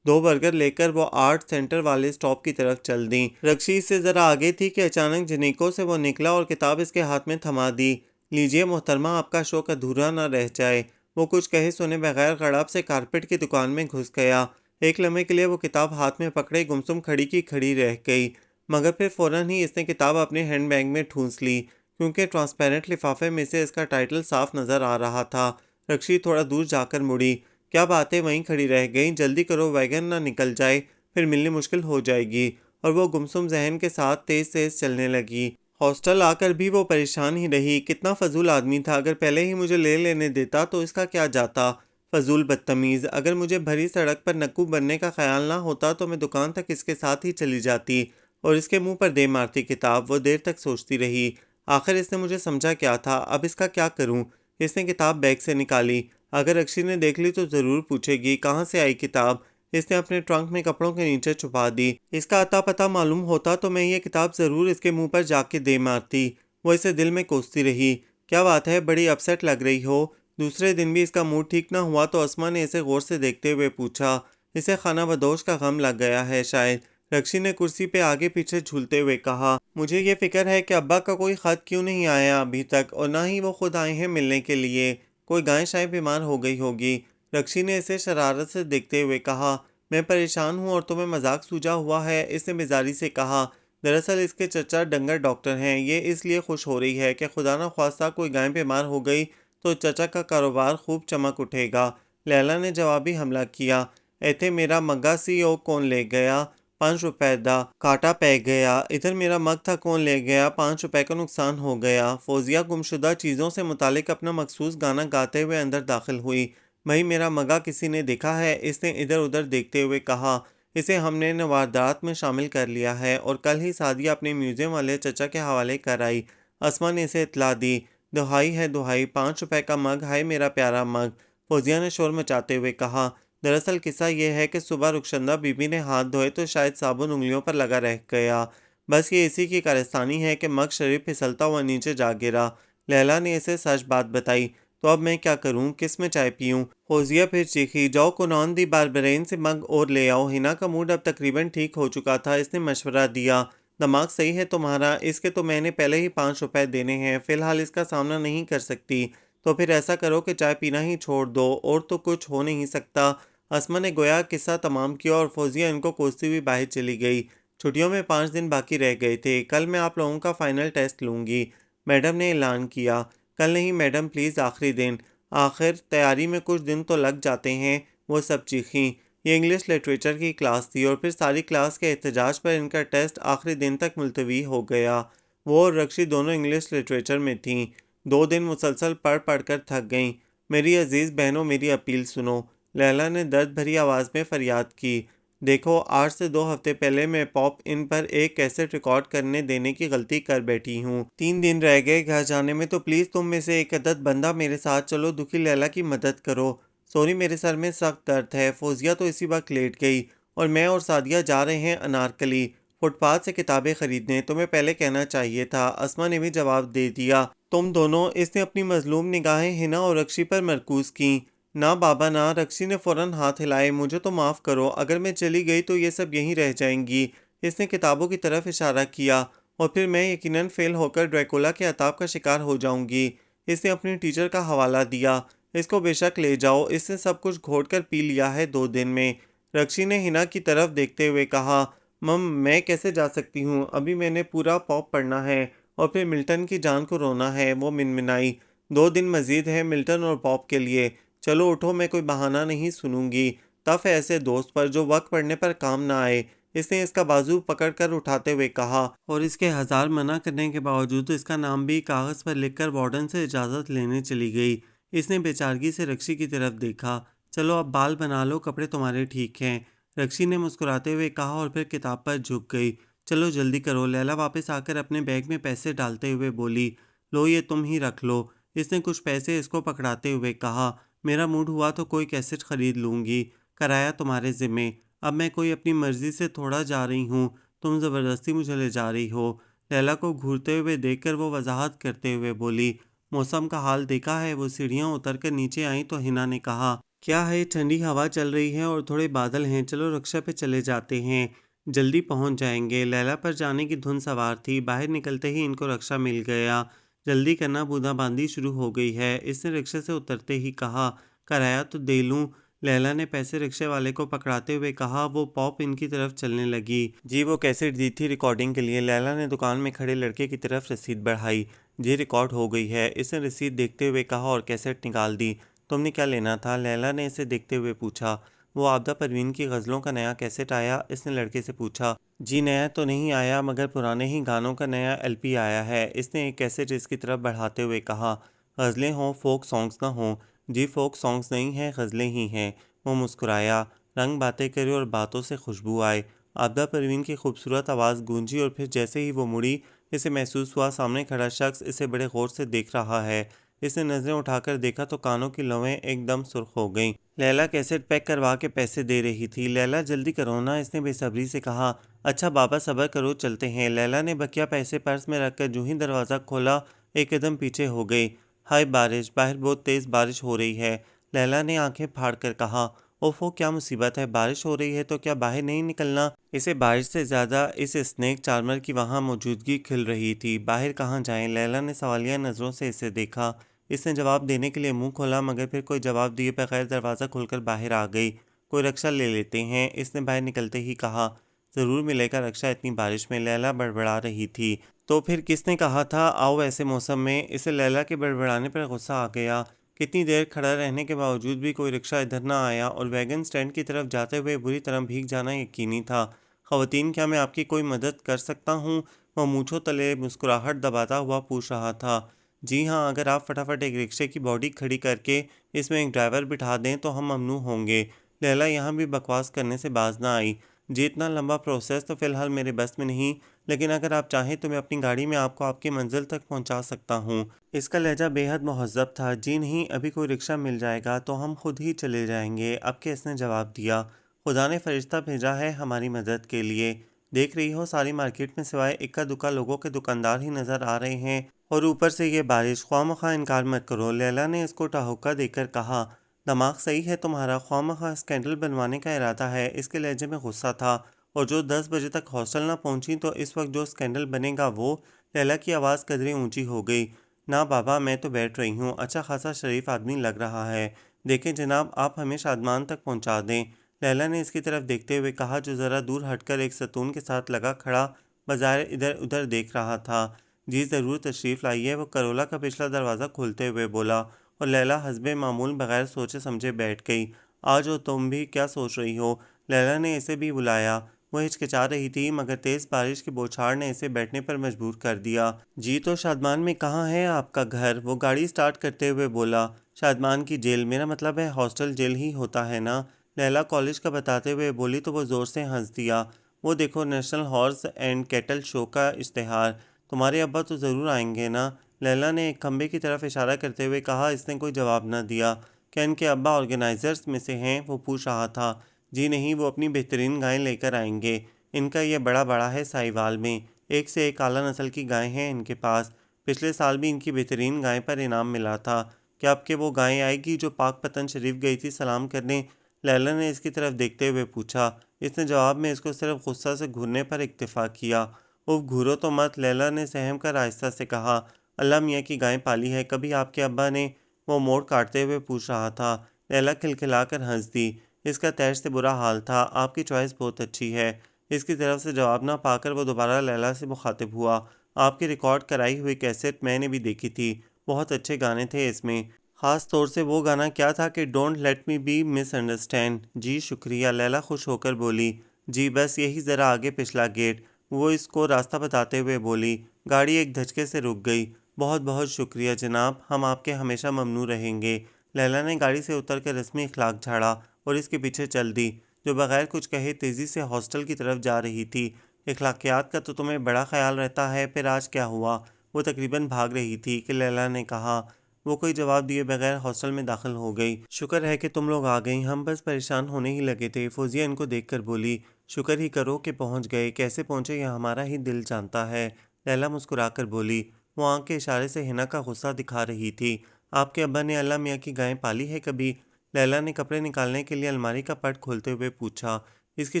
2 बर्गर लेकर वो आर्ट सेंटर वाले स्टॉप की तरफ चल दी। रक्षी से ज़रा आगे थी कि अचानक जनीकों से वो निकला और किताब इसके हाथ में थमा दी। लीजिए मोहतरमा, आपका शौक अधूरा न रह जाए। वो कुछ कहे सुने बगैर गड़प से कारपेट की दुकान में घुस गया। एक लम्हे के लिए वो किताब हाथ में पकड़े गुमसुम खड़ी की खड़ी रह गई, मगर फिर फौरन ही इसने किताब अपने हैंडबैग में ठूंस ली, क्योंकि ट्रांसपेरेंट लिफाफे में से इसका टाइटल साफ नज़र आ रहा था। रक्षी थोड़ा दूर जाकर मुड़ी। क्या बातें वहीं खड़ी रह गईं? जल्दी करो, वैगन ना निकल जाए, फिर मिलनी मुश्किल हो जाएगी। और वो गुमसुम जहन के साथ तेज तेज चलने लगी। हॉस्टल आकर भी वो परेशान ही रही। कितना फजूल आदमी था, अगर पहले ही मुझे ले लेने देता तो इसका क्या जाता। फजूल बदतमीज़, अगर मुझे भरी सड़क पर नक्कू बनने का ख्याल ना होता तो मैं दुकान तक इसके साथ ही चली जाती और इसके मुंह पर दे मारती किताब। वो देर तक सोचती रही। आखिर इसने मुझे समझा क्या था, अब इसका क्या करूं? इसने किताब बैग से निकाली। अगर अक्षी ने देख ली तो ज़रूर पूछेगी कहाँ से आई किताब। इसने अपने ट्रंक में कपड़ों के नीचे छुपा दी। इसका अता पता मालूम होता तो मैं ये किताब ज़रूर इसके मुंह पर जाके दे मारती। वो इसे दिल में कोसती रही। क्या बात है, बड़ी अपसेट लग रही हो? दूसरे दिन भी इसका मूड ठीक ना हुआ तो अस्मा ने इसे गौर से देखते हुए पूछा। इसे खाना बदोश का गम लग गया है शायद। रक्षी ने कुर्सी पे आगे पीछे झूलते हुए कहा। मुझे ये फिक्र है कि अब्बा का कोई ख़त क्यों नहीं आया अभी तक, और ना ही वो खुद आए हैं मिलने के लिए। कोई गाय शायद बीमार हो गई होगी। रक्षी ने इसे शरारत से देखते हुए कहा। मैं परेशान हूँ और तुम्हें मजाक सूझा हुआ है, इसने बेजारी से कहा। दरअसल इसके चचा डंगर डॉक्टर हैं। ये इसलिए खुश हो रही है कि खुदा न ख्वास्ता कोई गाय बीमार हो गई तो चचा का कारोबार खूब चमक उठेगा। लैला ने जवाबी हमला किया। ऐथे मेरा मग्गा सी ओ कौन ले गया? 5 रुपए दा काटा पै गया। इधर मेरा मग था कौन ले गया? 5 रुपए का नुकसान हो गया। फौजिया गुमशुदा चीज़ों से मुतालिक अपना मखसूस गाना गाते हुए अंदर दाखिल हुई। भाई मेरा मगा किसी ने देखा है? इसने इधर उधर देखते हुए कहा। इसे हमने न वारदात में शामिल कर लिया है और कल ही सादिया अपने म्यूजियम वाले चचा के हवाले कर आई। अस्मा ने इसे इतला दी। दुहाई है दुहाई, 5 रुपए का मग, हाय मेरा प्यारा मग। फौजिया ने शोर मचाते हुए कहा। दरअसल किस्सा यह है कि सुबह रुखशंदा बीबी ने हाथ धोए तो शायद साबुन उंगलियों पर लगा रह गया। बस ये इसी की कारस्तानी है कि मग शरीफ फिसलता हुआ नीचे जा गिरा। लैला ने इसे सच बात बताई। तो अब मैं क्या करूं, किस में चाय पीऊं? फौजिया फिर चीखी। जाओ कुनौन दी बारबरेन से मग और ले आओ। हिना का मूड अब तकरीबन ठीक हो चुका था। इसने मशवरा दिया। दिमाग सही है तुम्हारा, इसके तो मैंने पहले ही 5 रुपए देने हैं, फिलहाल इसका सामना नहीं कर सकती। तो फिर ऐसा करो कि चाय पीना ही छोड़ दो, और तो कुछ हो नहीं सकता। अस्मा ने गोया किस्सा तमाम किया और फौजिया इनको कोसती हुई बाहर चली गई। छुट्टियों में 5 दिन बाकी रह गए थे। कल मैं आप लोगों का फाइनल टेस्ट लूँगी, मैडम ने ऐलान किया। कल नहीं मैडम प्लीज़, आखिरी दिन। आखिर तैयारी में कुछ दिन तो लग जाते हैं, वो सब चीखीं। ये इंग्लिश लिटरेचर की क्लास थी और फिर सारी क्लास के एहतजाज पर इनका टेस्ट आखिरी दिन तक मुलतवी हो गया। वो और रक्षी दोनों इंग्लिश लिटरेचर में थीं। 2 दिन मुसलसल पढ़ पढ़ कर थक गईं। मेरी अजीज़ बहनों, मेरी अपील सुनो, लैला ने दर्द भरी आवाज़ में फरियाद की। देखो, आज से 2 हफ्ते पहले मैं पॉप इन पर एक कैसेट रिकॉर्ड करने देने की गलती कर बैठी हूँ। 3 दिन रह गए घर जाने में, तो प्लीज़ तुम में से एक अदद बंदा मेरे साथ चलो, दुखी लैला की मदद करो। सॉरी, मेरे सर में सख्त दर्द है। फौजिया तो इसी वक्त लेट गई और मैं और सादिया जा रहे हैं अनारकली फुटपाथ से किताबें खरीदने। तुम्हें पहले कहना चाहिए था, अस्मा ने भी जवाब दे दिया। तुम दोनों, इसने अपनी मजलूम निगाहें हिना और रक्षी पर मरकूज की। ना बाबा ना, रक्षी ने फौरन हाथ हिलाए। मुझे तो माफ़ करो, अगर मैं चली गई तो ये सब यहीं रह जाएंगी। इसने किताबों की तरफ इशारा किया और फिर मैं यकीनन फेल होकर ड्रैकुला के अताब का शिकार हो जाऊंगी। इसने अपने टीचर का हवाला दिया। इसको बेशक ले जाओ, इसने सब कुछ घोट कर पी लिया है 2 दिन में। रक्षी ने हिना की तरफ देखते हुए कहा, मम मैं कैसे जा सकती हूँ, अभी मैंने पूरा पॉप पढ़ना है और फिर मिल्टन की जान को रोना है। वो मिनमिनाई, 2 दिन मजीद है मिल्टन और पॉप के लिए। चलो उठो, मैं कोई बहाना नहीं सुनूंगी। तफ है ऐसे दोस्त पर जो वक्त पड़ने पर काम ना आए। इसने इसका बाजू पकड़कर उठाते हुए कहा, और इसके हजार मना करने के बावजूद इसका नाम भी कागज पर लिखकर वार्डन से इजाजत लेने चली गई। इसने बेचारगी से रक्षी की तरफ देखा। चलो अब बाल बना लो, कपड़े तुम्हारे ठीक हैं, रक्षी ने मुस्कुराते हुए कहा और फिर किताब पर झुक गई। चलो जल्दी करो, लैला वापस आकर अपने बैग में पैसे डालते हुए बोली। लो ये तुम ही रख लो। इसने कुछ पैसे इसको पकड़ाते हुए कहा, मेरा मूड हुआ तो कोई कैसेट खरीद लूंगी, किराया तुम्हारे जिम्मे। अब मैं कोई अपनी मर्जी से थोड़ा जा रही हूँ, तुम ज़बरदस्ती मुझे ले जा रही हो। लैला को घूरते हुए देखकर वो वजाहत करते हुए बोली, मौसम का हाल देखा है। वो सीढ़ियाँ उतर कर नीचे आई तो हिना ने कहा, क्या है, ठंडी हवा चल रही है और थोड़े बादल हैं, चलो रक्षा पे चले जाते हैं, जल्दी पहुंच जाएंगे। लैला पर जाने की धुन सवार थी। बाहर निकलते ही इनको रक्षा मिल गया। जल्दी करना, बूंदाबांदी शुरू हो गई है, इसने रिक्शे से उतरते ही कहा। किराया तो दे लूं, लैला ने पैसे रिक्शे वाले को पकड़ाते हुए कहा। वो पॉप इनकी तरफ चलने लगी। जी वो कैसेट दी थी रिकॉर्डिंग के लिए। लैला ने दुकान में खड़े लड़के की तरफ रसीद बढ़ाई। जी रिकॉर्ड हो गई है, इसने रसीद देखते हुए कहा और कैसेट निकाल दी। तुमने क्या लेना था, लैला ने इसे देखते हुए पूछा। वो आपदा परवीन की गज़लों का नया कैसेट आया, इसने लड़के से पूछा। जी नया तो नहीं आया, मगर पुराने ही गानों का नया एलपी आया है, इसने एक कैसेट इसकी तरफ बढ़ाते हुए कहा। गज़लें हों, फोक सॉन्ग्स ना हों। जी फोक सॉन्ग्स नहीं हैं, गज़लें ही हैं। वो मुस्कुराया। रंग बातें करे और बातों से खुशबू आए। आपदा परवीन की खूबसूरत आवाज़ गूंजी और फिर जैसे ही वो मुड़ी, इसे महसूस हुआ सामने खड़ा शख्स इसे बड़े गौर से देख रहा है। इसने नज़रें उठाकर देखा तो कानों की लौएं एकदम सुर्ख हो गईं। लैला कैसेट पैक करवा के पैसे दे रही थी। लैला जल्दी करो ना, इसने बेसब्री से कहा। अच्छा बाबा सब्र करो, चलते हैं। लैला ने बकिया पैसे पर्स में रखकर जूं ही दरवाज़ा खोला, एक कदम पीछे हो गई। हाय बारिश, बाहर बहुत तेज़ बारिश हो रही है, लैला ने आंखें फाड़ कर कहा। ओफो क्या मुसीबत है, बारिश हो रही है तो क्या बाहर नहीं निकलना। इसे बारिश से ज़्यादा इस स्नेक चार्मर की वहाँ मौजूदगी खिल रही थी। बाहर कहाँ जाएं, लैला ने सवालिया नज़रों से इसे देखा। इसने जवाब देने के लिए मुंह खोला, मगर फिर कोई जवाब दिए बगैर दरवाज़ा खोलकर बाहर आ गई। कोई रक्षा ले लेते हैं, इसने बाहर निकलते ही कहा। ज़रूर मिलेगा रक्षा इतनी बारिश में, लैला बड़बड़ा रही थी। तो फिर किसने कहा था आओ ऐसे मौसम में। इसे लैला के बड़बड़ाने पर गुस्सा आ गया। कितनी देर खड़ा रहने के बावजूद भी कोई रिक्शा इधर ना आया और वैगन स्टैंड की तरफ जाते हुए बुरी तरह भीग जाना यकीनी था। ख़वातीन क्या मैं आपकी कोई मदद कर सकता हूँ, वह मूँछों तले मुस्कुराहट दबाता हुआ पूछ रहा था। जी हाँ, अगर आप फटाफट एक रिक्शे की बॉडी खड़ी करके इसमें एक ड्राइवर बिठा दें तो हम ममनू होंगे। लैला यहाँ भी बकवास करने से बाज ना आई। जी इतना लंबा प्रोसेस तो फ़िलहाल मेरे बस में नहीं, लेकिन अगर आप चाहें तो मैं अपनी गाड़ी में आपको आपकी मंजिल तक पहुंचा सकता हूं। इसका लहजा बेहद महज़्ज़ब था। जी नहीं, अभी कोई रिक्शा मिल जाएगा तो हम खुद ही चले जाएंगे, अब के इसने जवाब दिया। खुदा ने फरिश्ता भेजा है हमारी मदद के लिए। देख रही हो सारी मार्केट में सिवाय इक्का दुक्का लोगों के दुकानदार ही नज़र आ रहे हैं, और ऊपर से ये बारिश। ख्वामखा इनकार मत करो, लैला ने इसको ठहाका देकर कहा। दिमाग सही है तुम्हारा, ख्वामखा स्कैंडल बनवाने का इरादा है। इसके लहजे में गुस्सा था। और जो 10 बजे तक हॉस्टल ना पहुंची तो इस वक्त जो स्कैंडल बनेगा वो। लैला की आवाज़ कदरें ऊंची हो गई। ना बाबा, मैं तो बैठ रही हूँ, अच्छा खासा शरीफ आदमी लग रहा है। देखें जनाब, आप हमें शादमान तक पहुँचा दें। लैला ने इसकी तरफ देखते हुए कहा, जो ज़रा दूर हटकर एक सतून के साथ लगा खड़ा बाजार इधर उधर देख रहा था। जी ज़रूर, तशरीफ़ लाइए, वो करोला का पिछला दरवाज़ा खोलते हुए बोला। और लैला हस्बे मामूल बगैर सोचे समझे बैठ गई। आज हो तुम भी क्या सोच रही हो, लैला ने इसे भी बुलाया। वो हिचकिचा रही थी, मगर तेज़ बारिश की बौछार ने इसे बैठने पर मजबूर कर दिया। जी तो शादमान में कहाँ है आपका घर, वो गाड़ी स्टार्ट करते हुए बोला। शादमान की जेल, मेरा मतलब है हॉस्टल जेल ही होता है ना, लैला कॉलेज का बताते हुए बोली तो वो ज़ोर से हंस दिया। वो देखो, national horse and cattle show का इश्तेहार, तुम्हारे अब्बा तो ज़रूर आएंगे ना, लैला ने एक खंबे की तरफ इशारा करते हुए कहा। इसने कोई जवाब न दिया। क्या इनके अब्बा ऑर्गेनाइजर्स में से हैं, वो पूछ रहा था। जी नहीं, वो अपनी बेहतरीन गायें लेकर आएंगे। इनका ये बड़ा बड़ा है साहिवाल में, एक से एक आला नस्ल की गायें हैं इनके पास। पिछले साल भी इनकी बेहतरीन गाय पर इनाम मिला था। क्या आपके वो गायें आएगी जो पाक पतन शरीफ गई थी सलाम करने, लैला ने इसकी तरफ देखते हुए पूछा। इसने जवाब में इसको सिर्फ गुस्सा से घूरने पर इक्तफा किया। उफ, घूरो तो मत, लैला ने सहम कर आहिस्ता से कहा। अल्लाह मियाँ की गाय पाली है कभी आपके अब्बा ने? वो मोड़ काटते हुए पूछ रहा था। लैला खिलखिलाकर हंस दी। इसका तैश से बुरा हाल था। आपकी चॉइस बहुत अच्छी है। इसकी तरफ से जवाब ना पाकर वो दोबारा लैला से मुखातिब हुआ। आपकी रिकॉर्ड कराई हुई कैसेट मैंने भी देखी थी। बहुत अच्छे गाने थे इसमें। ख़ास तौर से वो गाना क्या था कि don't let me be misunderstand. जी शुक्रिया, लैला खुश होकर बोली। जी बस यही ज़रा आगे पिछला गेट। वो इसको रास्ता बताते हुए बोली। गाड़ी एक धचके से रुक गई। बहुत बहुत शुक्रिया जनाब, हम आपके हमेशा ममनू रहेंगे। लैला ने गाड़ी से उतरकर रस्मी इखलाक झाड़ा और इसके पीछे चल दी, जो बगैर कुछ कहे तेज़ी से हॉस्टल की तरफ जा रही थी। इखलाकियात का तो तुम्हें बड़ा ख्याल रहता है, फिर आज क्या हुआ? वो तकरीबन भाग रही थी कि लैला ने कहा। वो कोई जवाब दिए बगैर हॉस्टल में दाखिल हो गई। शुक्र है कि तुम लोग आ गई, हम बस परेशान होने ही लगे थे। फौजिया इनको देखकर बोली। शुक्र ही करो कि पहुंच गए, कैसे पहुंचे यह हमारा ही दिल जानता है। लैला मुस्कुराकर बोली। वो आंख के इशारे से हिना का गुस्सा दिखा रही थी। आपके अब्बा ने अल्लाह मियाँ की गायें पाली है कभी? लैला ने कपड़े निकालने के लिए अलमारी का पट खोलते हुए पूछा। इसकी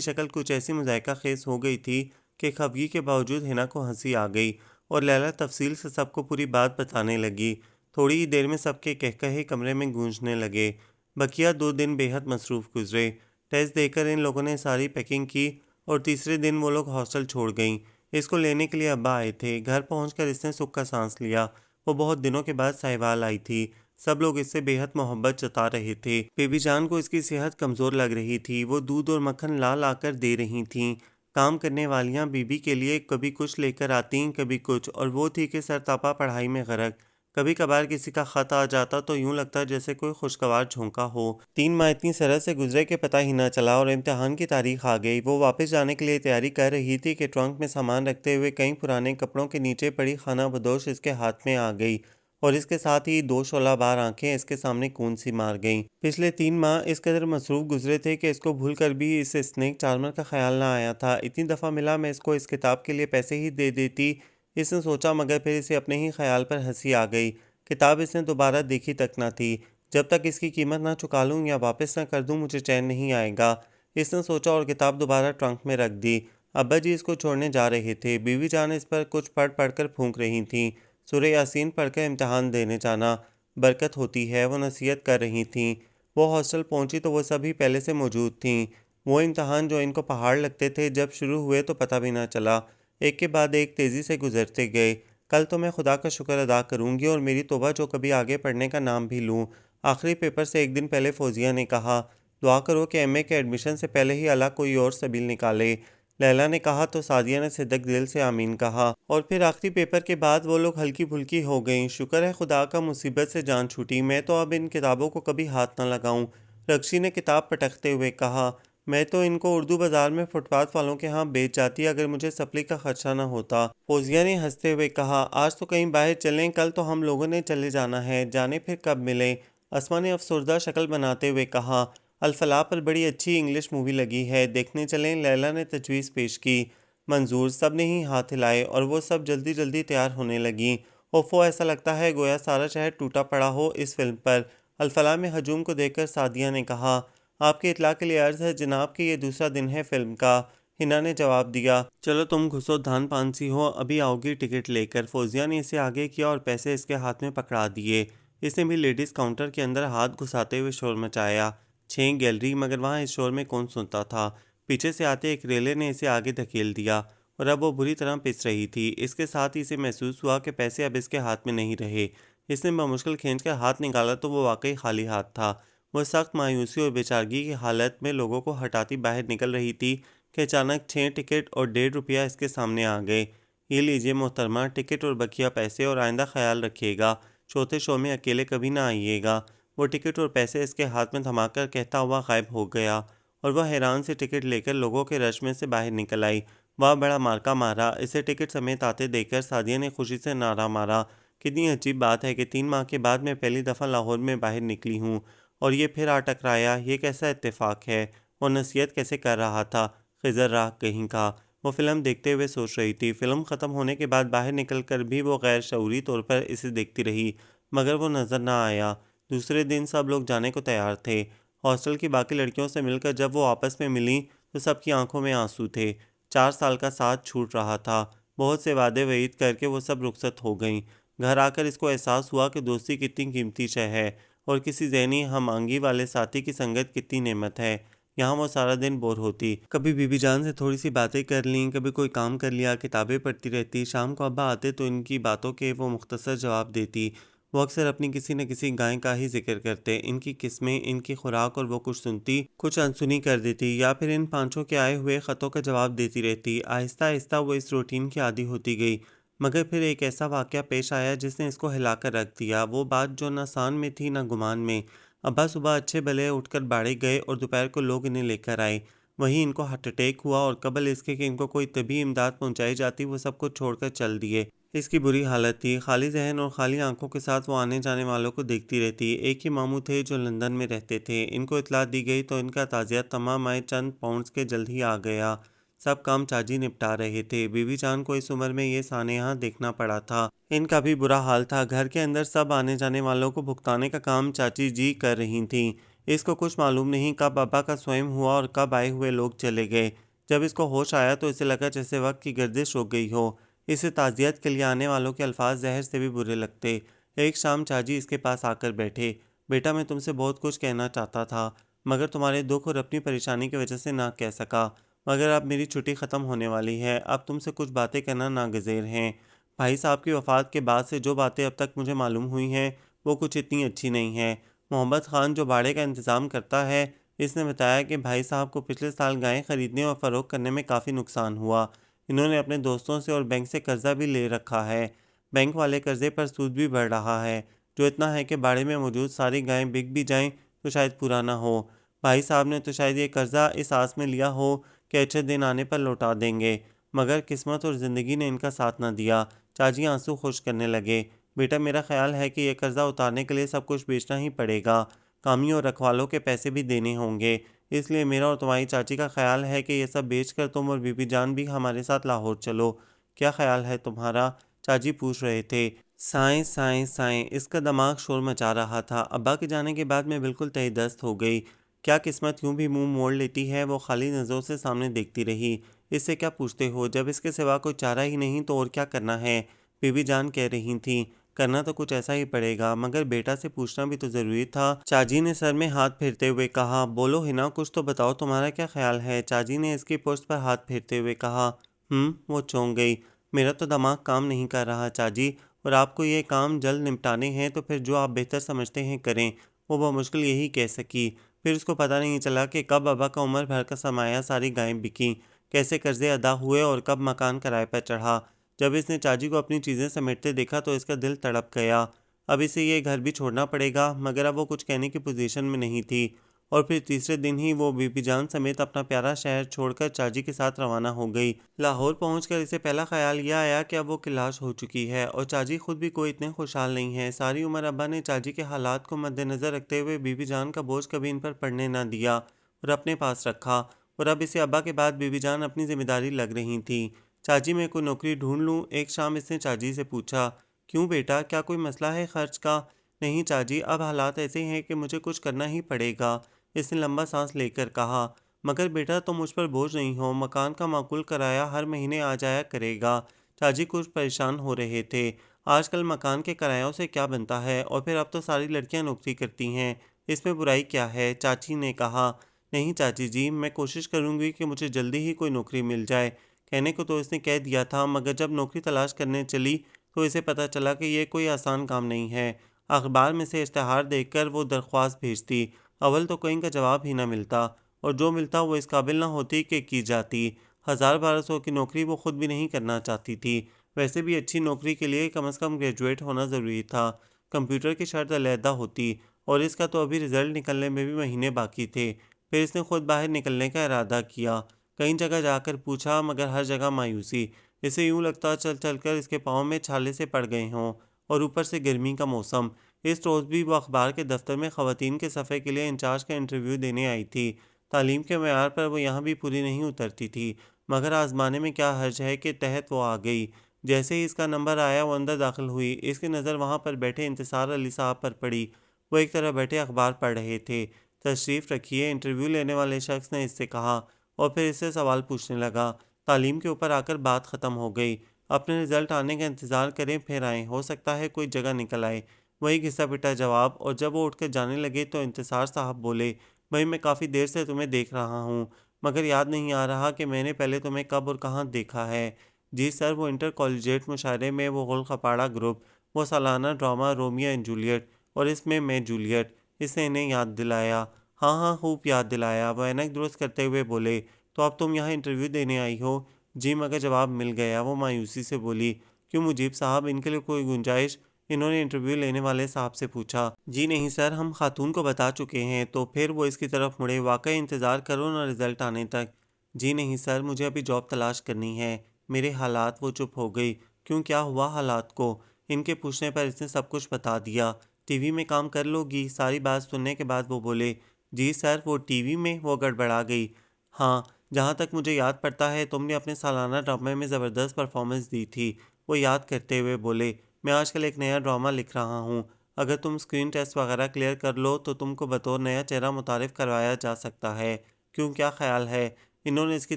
शक्ल कुछ ऐसी मुज़ायका खेज हो गई थी कि खफगी के बावजूद हिना को हंसी आ गई और लैला तफसील से सबको पूरी बात बताने लगी। थोड़ी ही देर में सबके कहकहे कमरे में गूंजने लगे। बकिया 2 दिन बेहद मसरूफ़ गुजरे। टेस्ट देकर इन लोगों ने सारी पैकिंग की और तीसरे दिन वो लोग हॉस्टल छोड़ गईं। इसको लेने के लिए अब्बा आए थे। घर पहुंचकर इसने सुख का सांस लिया। वो बहुत दिनों के बाद साहिवाल आई थी। सब लोग इससे बेहद मोहब्बत जता रहे थे। बेबी जान को इसकी सेहत कमज़ोर लग रही थी। वो दूध और मक्खन ला ला कर दे रही थीं। काम करने वालियाँ बीबी के लिए कभी कुछ लेकर आतीं, कभी कुछ, और वो थी कि सरतापा पढ़ाई में गरक। कभी कभार किसी का खत आ जाता तो यूं लगता जैसे कोई खुशगवार झोंका हो। 3 माह इतनी सरहद से गुजरे कि पता ही ना चला और इम्तिहान की तारीख आ गई। वो वापस जाने के लिए तैयारी कर रही थी कि ट्रंक में सामान रखते हुए कई पुराने कपड़ों के नीचे पड़ी खाना बदोश इसके हाथ में आ गई और इसके साथ ही 2 शोलाबार आंखें इसके सामने कून सी मार गईं। पिछले 3 माह इस कदर मसरूफ गुजरे थे कि इसको भूल कर भी इस स्नेक चार्मर का ख्याल ना आया था। इतनी दफ़ा मिला मैं इसको इस किताब के लिए पैसे ही दे देती, इसने सोचा, मगर फिर इसे अपने ही ख्याल पर हंसी आ गई। किताब इसने दोबारा देखी तक ना थी। जब तक इसकी कीमत ना चुका लूँ या वापस ना कर दूँ मुझे चैन नहीं आएगा, इसने सोचा और किताब दोबारा ट्रंक में रख दी। अब्बा जी इसको छोड़ने जा रहे थे। बीवी जान इस पर कुछ पढ़ पढ़ कर फूंक रही थीं। सूरह यासीन पढ़कर इम्तिहान देने जाना बरकत होती है, वो नसीहत कर रही थीं। वो हॉस्टल पहुंची तो वो सभी पहले से मौजूद थीं। वो इम्तिहान जो इनको पहाड़ लगते थे जब शुरू हुए तो पता भी ना चला। एक के बाद एक तेज़ी से गुजरते गए। कल तो मैं खुदा का शुक्र अदा करूंगी और मेरी तौबा जो कभी आगे पढ़ने का नाम भी लूँ। आखिरी पेपर से एक दिन पहले फौजिया ने कहा, दुआ करो कि एमए के एडमिशन से पहले ही अल्लाह कोई और सबील निकाले। लैला ने कहा तो सादिया ने सिद्दक दिल से आमीन कहा और फिर आखिरी पेपर के बाद वो लोग हल्की फुल्की हो गईं। शुक्र है खुदा का मुसीबत से जान छूटी। मैं तो अब इन किताबों को कभी हाथ ना लगाऊं। रक्शी ने किताब पटकते हुए कहा, मैं तो इनको उर्दू बाजार में फुटपाथ वालों के यहाँ बेच जाती अगर मुझे सप्ली का खर्चा ना होता। फौजिया ने हंसते हुए कहा, आज तो कहीं बाहर चलें, कल तो हम लोगों ने चले जाना है, जाने फिर कब मिलें। अस्मा ने अफसरदा शक्ल बनाते हुए कहा, अल-फलाह पर बड़ी अच्छी इंग्लिश मूवी लगी है, देखने चलें? लैला ने तजवीज़ पेश की। मंजूर, सब ने ही हाथ हिलाए और वो सब जल्दी जल्दी तैयार होने लगीं। ओफो, ऐसा लगता है गोया सारा शहर टूटा पड़ा हो इस फिल्म पर। अल-फलाह में हजूम को देखकर सादिया ने कहा, आपकी इत्तला के लिए अर्ज़ है जनाब कि ये दूसरा दिन है फिल्म का। हिना ने जवाब दिया, चलो तुम घुसो धान पानसी हो, अभी आओगी टिकट लेकर। फौजिया ने इसे आगे किया और पैसे इसके हाथ में पकड़ा दिए। इसने भी लेडीज़ काउंटर के अंदर हाथ घुसाते हुए शोर मचाया। 6 गैलरी, मगर वहाँ इस शोर में कौन सुनता था। पीछे से आते एक रेले ने इसे आगे धकेल दिया और अब वो बुरी तरह पिस रही थी। इसके साथ ही इसे महसूस हुआ कि पैसे अब इसके हाथ में नहीं रहे। इसने बमुश्किल खींचकर हाथ निकाला तो वो वाकई खाली हाथ था। वो सख्त मायूसी और बेचारगी की हालत में लोगों को हटाती बाहर निकल रही थी कि अचानक 6 टिकट और 1.5 रुपया इसके सामने आ गए। ये लीजिए मोहतरमा, टिकट और बकिया पैसे, और आइंदा ख्याल रखिएगा, चौथे शो में अकेले कभी ना आइएगा। वो टिकट और पैसे इसके हाथ में थमाकर कहता हुआ गायब हो गया और वह हैरान से टिकट लेकर लोगों के रश में से बाहर निकल आई। वह बड़ा मार्का मारा। इसे टिकट समेत आते देखकर सादिया ने खुशी से नारा मारा, कितनी अजीब बात है कि 3 माह के बाद मैं पहली दफ़ा लाहौर में बाहर निकली हूँ और ये फिर आ टकराया। ये कैसा इत्तेफाक है। और नसीहत कैसे कर रहा था, खिजर राह कहीं का। वो फिल्म देखते हुए सोच रही थी। फिल्म ख़त्म होने के बाद बाहर निकल कर भी वो गैर शऊरी तौर पर इसे देखती रही, मगर वो नज़र ना आया। दूसरे दिन सब लोग जाने को तैयार थे। हॉस्टल की बाकी लड़कियों से मिलकर जब वो आपस में मिलीं तो सबकी आंखों में आंसू थे। 4 साल का साथ छूट रहा था। बहुत से वादे वईद करके वो सब रुखसत हो गईं। घर आकर इसको एहसास हुआ कि दोस्ती कितनी कीमती शय है और किसी ज़हनी हम-आहंगी वाले साथी की संगत कितनी नेमत है। यहाँ वो सारा दिन बोर होती। कभी बीबी जान से थोड़ी-सी बातें कर लीं, कभी कोई काम कर लिया, किताबें पढ़ती रहती। शाम को अब्बा आते तो इनकी बातों के वो मुख्तसर जवाब देती। वो अक्सर अपनी किसी न किसी गाय का ही ज़िक्र करते, इनकी किस्में, इनकी खुराक और वो कुछ सुनती, कुछ अनसुनी कर देती या फिर इन पाँचों के आए हुए ख़तों का जवाब देती रहती। आहिस्ता-आहिस्ता वो इस रूटीन की आदी होती गई। मगर फिर एक ऐसा वाक़या पेश आया जिसने इसको हिला कर रख दिया। वो बात जो ना शान में थी ना गुमान में। अब्बा सुबह अच्छे भले उठकर बाड़े गए और दोपहर को लोग इन्हें लेकर आए। वहीं इनको हार्ट अटैक हुआ और कबल इसके कि इनको कोई तबी इमदाद पहुँचाई जाती, वो सब कुछ छोड़कर चल दिए। इसकी बुरी हालत थी। खाली ज़हन और खाली आँखों के साथ वो आने-जाने वालों को देखती रहती। एक ही मामू थे जो लंदन में रहते थे। इनको इत्तला दी गई तो इनका ताज़ियत तमाम आए चंद पाउंड्स के जल्द ही आ गया। सब काम चाची निपटा रहे थे। बीबी जान को इस उम्र में ये सानेहा देखना पड़ा था। इनका भी बुरा हाल था। घर के अंदर सब आने-जाने वालों को भुगताने का काम चाची जी कर रही थीं। इसको कुछ मालूम नहीं कब अब्बा का स्वयं हुआ और कब आए हुए लोग चले गए। जब इसको होश आया तो इसे लगा जैसे वक़्त की गर्दिश रुक गई हो। इसे ताज़ियत के लिए आने वालों के अल्फाज ज़हर से भी बुरे लगते। एक शाम चाची इसके पास आकर बैठे। बेटा, मैं तुमसे बहुत कुछ कहना चाहता था, मगर तुम्हारे दुख और अपनी परेशानी की वजह से ना कह सका। मगर अब मेरी छुट्टी ख़त्म होने वाली है। अब तुमसे कुछ बातें कहना नागज़ेर हैं। भाई साहब की वफ़ात के बाद से जो बातें अब तक मुझे मालूम हुई हैं, वो कुछ इतनी अच्छी नहीं हैं। मोहम्मद ख़ान जो बाड़े का इंतज़ाम करता है, इसने बताया कि भाई साहब को पिछले साल गायें खरीदने और फ़रोख्त करने में काफ़ी नुकसान हुआ। इन्होंने अपने दोस्तों से और बैंक से कर्जा भी ले रखा है। बैंक वाले कर्जे पर सूद भी बढ़ रहा है, जो इतना है कि बाड़े में मौजूद सारी गायें बिक भी जाएं तो शायद पूरा ना हो। भाई साहब ने तो शायद ये कर्जा इस आस में लिया हो कि अच्छे दिन आने पर लौटा देंगे, मगर किस्मत और ज़िंदगी ने इनका साथ ना दिया। चाची आंसू खुश करने लगे। बेटा, मेरा ख्याल है कि यह कर्जा उतारने के लिए सब कुछ बेचना ही पड़ेगा। कामियों और रखवालों के पैसे भी देने होंगे। इसलिए मेरा और तुम्हारी चाची का ख्याल है कि ये सब बेचकर तुम और बीबी जान भी हमारे साथ लाहौर चलो। क्या ख्याल है तुम्हारा? चाची पूछ रहे थे। साएं साएं साएं, इसका दिमाग शोर मचा रहा था। अब्बा के जाने के बाद मैं बिल्कुल तहदस्त हो गई। क्या किस्मत यूं भी मुंह मोड़ लेती है? वो खाली नज़रों से सामने देखती रही। इससे क्या पूछते हो? जब इसके सिवा कोई चारा ही नहीं तो और क्या करना है? बीबी जान कह रही थी। करना तो कुछ ऐसा ही पड़ेगा, मगर बेटा से पूछना भी तो ज़रूरी था। चाची ने सर में हाथ फेरते हुए कहा, बोलो हिना, कुछ तो बताओ, तुम्हारा क्या ख्याल है? चाची ने इसकी पुश्त पर हाथ फेरते हुए कहा। वो चौंक गई। मेरा तो दिमाग काम नहीं कर रहा चाची, और आपको ये काम जल्द निपटाने हैं तो फिर जो आप बेहतर समझते हैं करें। वो बमुश्किल यही कह सकी। फिर उसको पता नहीं चला कि कब अब्बा का उम्र भर का सरमाया सारी गायें बिकीं, कैसे कर्जे अदा हुए और कब मकान किराए पर चढ़ा। जब इसने चाची को अपनी चीज़ें समेटते देखा तो इसका दिल तड़प गया। अब इसे ये घर भी छोड़ना पड़ेगा, मगर अब वो कुछ कहने की पोजीशन में नहीं थी। और फिर तीसरे दिन ही वो बीबी जान समेत अपना प्यारा शहर छोड़कर चाची के साथ रवाना हो गई। लाहौर पहुंचकर इसे पहला ख्याल यह आया कि अब वो क्लाश हो चुकी है और चाची खुद भी कोई इतने खुशहाल नहीं है। सारी उम्र अब्बा ने चाची के हालात को मद्देनज़र रखते हुए बीबी जान का बोझ कभी इन पर पड़ने न दिया और अपने पास रखा, और अब इसे अब्बा के बाद बीबी जान अपनी जिम्मेदारी लग रही थी। चाची, मैं कोई नौकरी ढूंढ लूँ? एक शाम इसने चाची से पूछा। क्यों बेटा, क्या कोई मसला है खर्च का? नहीं चाची, अब हालात ऐसे हैं कि मुझे कुछ करना ही पड़ेगा, इसने लंबा सांस लेकर कहा। मगर बेटा, तुम मुझ पर बोझ नहीं हो, मकान का माकूल किराया हर महीने आ जाया करेगा। चाची कुछ परेशान हो रहे थे। आजकल मकान के किरायों से क्या बनता है, और फिर अब तो सारी लड़कियां नौकरी करती हैं, इसमें बुराई क्या है? चाची ने कहा। नहीं चाची जी, मैं कोशिश करूंगी कि मुझे जल्दी ही कोई नौकरी मिल जाए। कहने को तो इसने कह दिया था, मगर जब नौकरी तलाश करने चली तो इसे पता चला कि यह कोई आसान काम नहीं है। अखबार में से इश्तहार देखकर वो दरख्वास्त भेजती। अव्वल तो कहीं का जवाब ही ना मिलता, और जो मिलता वो इस काबिल ना होती कि की जाती। 1000-1200 की नौकरी वो खुद भी नहीं करना चाहती थी। वैसे भी अच्छी नौकरी के लिए कम से कम ग्रेजुएट होना ज़रूरी था। कंप्यूटर की शर्त अलहदा होती, और इसका तो अभी रिज़ल्ट निकलने में भी महीने बाकी थे। फिर इसने खुद बाहर निकलने का इरादा किया। कई जगह जाकर पूछा, मगर हर जगह मायूसी। इसे यूँ लगता चल चल कर इसके पाँव में छाले से पड़ गए हों, और ऊपर से गर्मी का मौसम। इस रोज़ भी वो अखबार के दफ्तर में ख़वातीन के सफ़े के लिए इंचार्ज का इंटरव्यू देने आई थी। तालीम के मेयार पर वो यहाँ भी पूरी नहीं उतरती थी, मगर आज़माने में क्या हर्ज है कि तहत वो आ गई। जैसे ही इसका नंबर आया वो अंदर दाखिल हुई। इसकी नज़र वहाँ पर बैठे इंतसार अली साहब पर पड़ी। वो एक तरह बैठे अखबार पढ़ रहे थे। तशरीफ़ रखिए, इंटरव्यू लेने वाले शख्स ने इससे कहा, और फिर इससे सवाल पूछने लगा। तालीम के ऊपर आकर बात ख़त्म हो गई। अपने रिजल्ट आने का इंतज़ार करें फिर आएँ, हो सकता है कोई जगह निकल आए। वही घिसा-पिटा जवाब और जब वो उठकर जाने लगे तो इंतज़ार साहब बोले, भई मैं काफ़ी देर से तुम्हें देख रहा हूँ, मगर याद नहीं आ रहा कि मैंने पहले तुम्हें कब और कहाँ देखा है। जी सर, वो इंटर कॉलेजिएट मुशायरे में वो गोलखपाड़ा ग्रुप, वो सालाना ड्रामा रोमियो एंड जूलियट और इसमें मैं जूलियट, इसने इन्हें याद दिलाया। हाँ, हाँ, खूब याद दिलाया। वो ऐनक दुरुस्त करते हुए बोले, तो अब तुम यहाँ इंटरव्यू देने आई हो? जी, मगर जवाब मिल गया। वो मायूसी से बोली, क्यों मुजीब साहब, इनके लिए कोई गुंजाइश? इन्होंने इंटरव्यू लेने वाले साहब से पूछा। जी नहीं सर, हम खातून को बता चुके हैं। तो फिर वो इसकी तरफ मुड़े, वाकई इंतज़ार करो ना रिजल्ट आने तक। जी नहीं सर, मुझे अभी जॉब तलाश करनी है। मेरे हालात। वो चुप हो गई। क्यों, क्या हुआ हालात को? इनके पूछने पर इसने सब कुछ बता दिया। टीवी में काम कर लोगी? सारी बात सुनने के बाद वो बोले, जी सर, वो टीवी में? वो गड़बड़ा गई। हाँ, जहाँ तक मुझे याद पड़ता है तुमने अपने सालाना ड्रामे में ज़बरदस्त परफॉर्मेंस दी थी। वो याद करते हुए बोले, मैं आजकल एक नया ड्रामा लिख रहा हूँ। अगर तुम स्क्रीन टेस्ट वगैरह क्लियर कर लो तो तुमको बतौर नया चेहरा मुतारिफ करवाया जा सकता है। क्यों, क्या ख्याल है? इन्होंने इसकी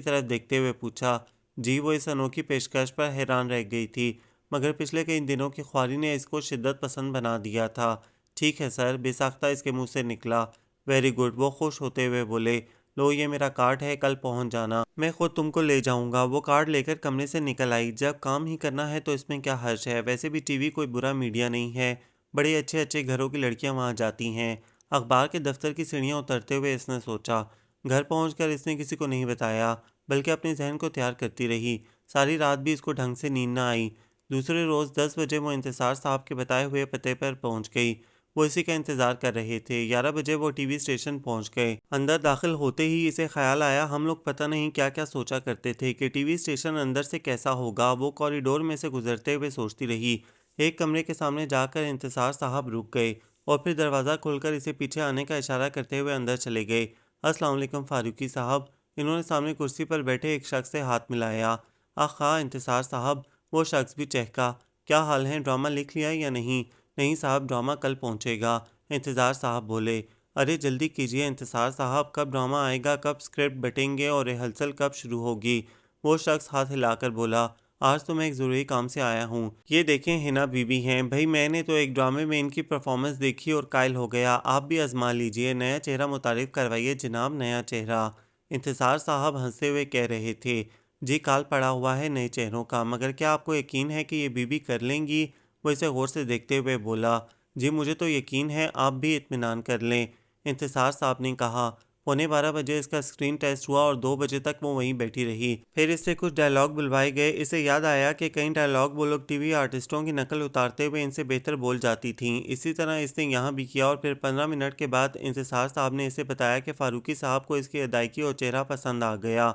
तरफ देखते हुए पूछा। जी, वो इस अनोखी पेशकश पर हैरान रह गई थी, मगर पिछले कई दिनों की ख्वारी ने इसको शिद्दत पसंद बना दिया था। ठीक है सर, बेसाख्ता इसके मुंह से निकला। वेरी गुड, वो खुश होते हुए बोले, लो ये मेरा कार्ड है, कल पहुंच जाना, मैं खुद तुमको ले जाऊंगा। वो कार्ड लेकर कमरे से निकल आई। जब काम ही करना है तो इसमें क्या हर्ज है? वैसे भी टीवी कोई बुरा मीडिया नहीं है, बड़े अच्छे अच्छे घरों की लड़कियां वहां जाती हैं। अखबार के दफ्तर की सीढ़ियां उतरते हुए इसने सोचा। घर पहुंचकर इसने किसी को नहीं बताया, बल्कि अपने जहन को तैयार करती रही। सारी रात भी इसको ढंग से नींद न आई। दूसरे रोज़ 10 बजे वो इंतज़ार साहब के बताए हुए पते पर पहुंच गई। वो इसी का इंतज़ार कर रहे थे। 11 बजे वो टीवी स्टेशन पहुंच गए। अंदर दाखिल होते ही इसे ख्याल आया, हम लोग पता नहीं क्या क्या सोचा करते थे कि टीवी स्टेशन अंदर से कैसा होगा। वो कॉरिडोर में से गुजरते हुए सोचती रही। एक कमरे के सामने जाकर इंतज़ार साहब रुक गए और फिर दरवाज़ा खोलकर इसे पीछे आने का इशारा करते हुए अंदर चले गए। अस्सलाम वालेकुम फ़ारूकी साहब। इन्होंने सामने कुर्सी पर बैठे एक शख्स से हाथ मिलाया। आखा इंतज़ार साहब। वो शख्स भी चहका। क्या हाल है, ड्रामा लिख लिया या नहीं? नहीं साहब, ड्रामा कल पहुंचेगा। इंतज़ार साहब बोले, अरे जल्दी कीजिए इंतज़ार साहब, कब ड्रामा आएगा, कब स्क्रिप्ट बटेंगे और रिहर्सल कब शुरू होगी? वो शख्स हाथ हिलाकर बोला, आज तो मैं एक ज़रूरी काम से आया हूँ। ये देखें, हिना बीबी हैं। भाई मैंने तो एक ड्रामे में इनकी परफॉर्मेंस देखी और कायल हो गया। आप भी आजमा लीजिए, नया चेहरा मुतारिफ करवाइए जनाब, नया चेहरा। इंतज़ार साहब हंसते हुए कह रहे थे, जी काल पड़ा हुआ है नए चेहरों का, मगर क्या आपको यकीन है कि ये बीबी कर लेंगी? वो इसे गौर से देखते हुए बोला, जी मुझे तो यकीन है, आप भी इत्मीनान कर लें। इंतज़ार साहब ने कहा। 12:15 बजे इसका स्क्रीन टेस्ट हुआ और 2 बजे तक वो वहीं बैठी रही। फिर इससे कुछ डायलॉग बुलवाए गए। इसे याद आया कि कई डायलॉग वो लोग टीवी आर्टिस्टों की नकल उतारते हुए इनसे बेहतर बोल जाती थीं। इसी तरह इसने यहाँ भी किया और फिर 15 मिनट के बाद इंतज़ार साहब ने इसे बताया कि फ़ारूकी साहब को इसकी अदायगी और चेहरा पसंद आ गया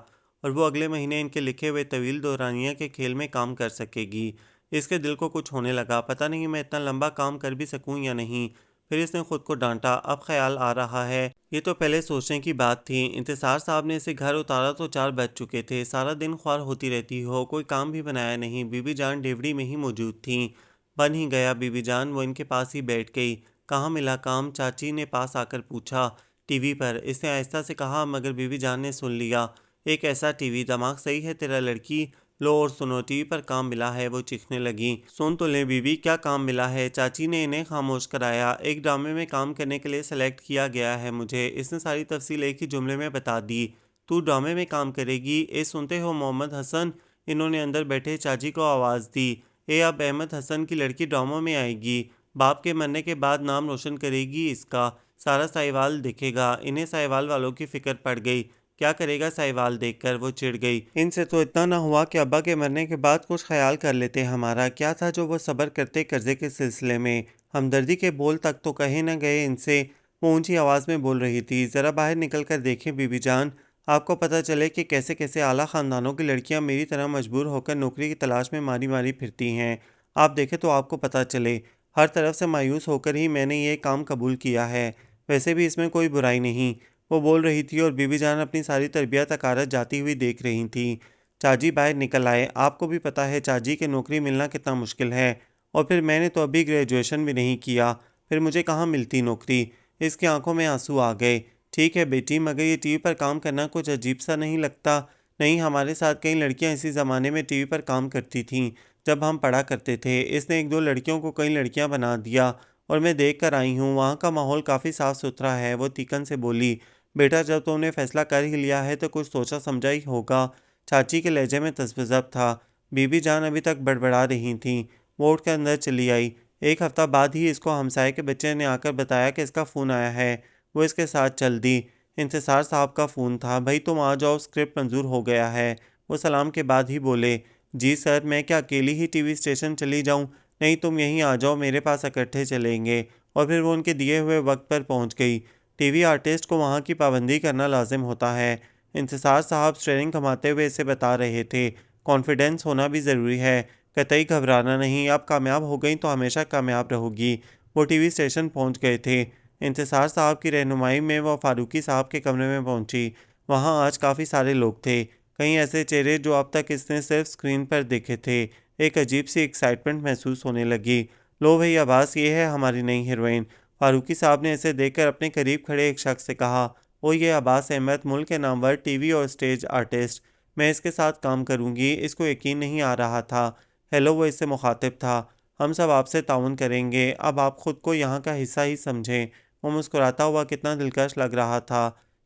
और वो अगले महीने इनके लिखे हुए तवील दौरानिया के खेल में काम कर सकेगी। इसके दिल को कुछ होने लगा, पता नहीं मैं इतना लंबा काम कर भी सकूं या नहीं। फिर इसने खुद को डांटा, अब ख्याल आ रहा है ये तो पहले सोचने की बात थी। इंतज़ार साहब ने इसे घर उतारा तो 4 बज चुके थे। सारा दिन ख्वार होती रहती हो, कोई काम भी बनाया नहीं। बीबी जान डेवड़ी में ही मौजूद थीं। बन ही गया बीबी जान, वो इनके पास ही बैठ गई। कहाँ मिला काम? चाची ने पास आकर पूछा। टीवी पर, इसने आहिस्ता से कहा, मगर बीबी जान ने सुन लिया। एक ऐसा टीवी, दिमाग सही है तेरा लड़की? लो और सुनो, टीवी पर काम मिला है। वो चीखने लगी। सुन तो ले बीबी, क्या काम मिला है? चाची ने इन्हें खामोश कराया। एक ड्रामे में काम करने के लिए सेलेक्ट किया गया है मुझे। इसने सारी तफसील एक ही जुमले में बता दी। तू ड्रामे में काम करेगी? ए सुनते हो मोहम्मद हसन? इन्होंने अंदर बैठे चाची को आवाज़ दी। ए अब अहमद हसन की लड़की ड्रामों में आएगी, बाप के मरने के बाद नाम रोशन करेगी इसका, सारा साहिवाल देखेगा। इन्हें साहिवाल वालों की फिक्र पड़ गई। क्या करेगा साहिवाल देखकर? वो चिढ़ गई। इनसे तो इतना ना हुआ कि अब्बा के मरने के बाद कुछ ख्याल कर लेते। हमारा क्या था जो वो सब्र करते कर्जे के सिलसिले में? हमदर्दी के बोल तक तो कहे न गए इनसे। वो ऊंची आवाज़ में बोल रही थी, ज़रा बाहर निकल कर देखें बीबी जान, आपको पता चले कि कैसे कैसे आला ख़ानदानों की लड़कियां मेरी तरह मजबूर होकर नौकरी की तलाश में मारी मारी फिरती हैं। आप देखें तो आपको पता चले। हर तरफ से मायूस होकर ही मैंने ये काम कबूल किया है। वैसे भी इसमें कोई बुराई नहीं। वो बोल रही थी और बीबी जान अपनी सारी तरबियत अकारत जाती हुई देख रही थी। चाची बाहर निकल आए। आपको भी पता है चाची कि नौकरी मिलना कितना मुश्किल है, और फिर मैंने तो अभी ग्रेजुएशन भी नहीं किया, फिर मुझे कहाँ मिलती नौकरी? इसकी आंखों में आंसू आ गए। ठीक है बेटी, मगर ये टीवी पर काम करना कुछ अजीब सा नहीं लगता? नहीं, हमारे साथ कई लड़कियां इसी ज़माने में टीवी पर काम करती थीं जब हम पढ़ा करते थे। इसने एक दो लड़कियों को कई लड़कियां बना दिया और मैं देख कर आई हूँ, वहाँ का माहौल काफ़ी साफ़ सुथरा है। वो तीखन से बोली। बेटा, जब तुमने फैसला कर ही लिया है तो कुछ सोचा समझा ही होगा। चाची के लहजे में तज़ब्ज़ब था। बीबी जान अभी तक बड़बड़ा रही थीं। वो उठ कर अंदर चली आई। एक हफ्ता बाद ही इसको हमसाये के बच्चे ने आकर बताया कि इसका फ़ोन आया है। वो इसके साथ चल दी। इंतज़ार साहब का फ़ोन था। भाई तुम आ जाओ, स्क्रिप्ट मंज़ूर हो गया है। वो सलाम के बाद ही बोले। जी सर, मैं क्या अकेली ही टीवी स्टेशन चली जाऊं? नहीं, तुम यहीं आ जाओ, मेरे पास इकट्ठे चलेंगे। और फिर वो उनके दिए हुए वक्त पर पहुंच गई। टीवी आर्टिस्ट को वहां की पाबंदी करना लाजिम होता है। इंतज़ार साहब स्टीयरिंग घुमाते हुए इसे बता रहे थे। कॉन्फिडेंस होना भी ज़रूरी है। कतई घबराना नहीं। आप कामयाब हो गई तो हमेशा कामयाब रहोगी। वो टीवी स्टेशन पहुंच गए थे। इंतज़ार साहब की रहनुमाई में वो फारूकी साहब के कमरे में पहुंची। वहां आज काफ़ी सारे लोग थे। कई ऐसे चेहरे जो अब तक इसने सिर्फ स्क्रीन पर देखे थे। एक अजीब सी एक्साइटमेंट महसूस होने लगी। लो भाई अब्बास, ये है हमारी नई हीरोइन। फारूकी साहब ने इसे देखकर अपने करीब खड़े एक शख्स से कहा। ओ, ये अब्बास अहमद, मुल्क के नामवर टीवी और स्टेज आर्टिस्ट। मैं इसके साथ काम करूंगी। इसको यकीन नहीं आ रहा था। हेलो, वो इससे मुखातिब था। हम सब आपसे ताउन करेंगे। अब आप खुद को यहाँ का हिस्सा ही समझें। वो मुस्कुराता हुआ कितना दिलकश लग रहा था,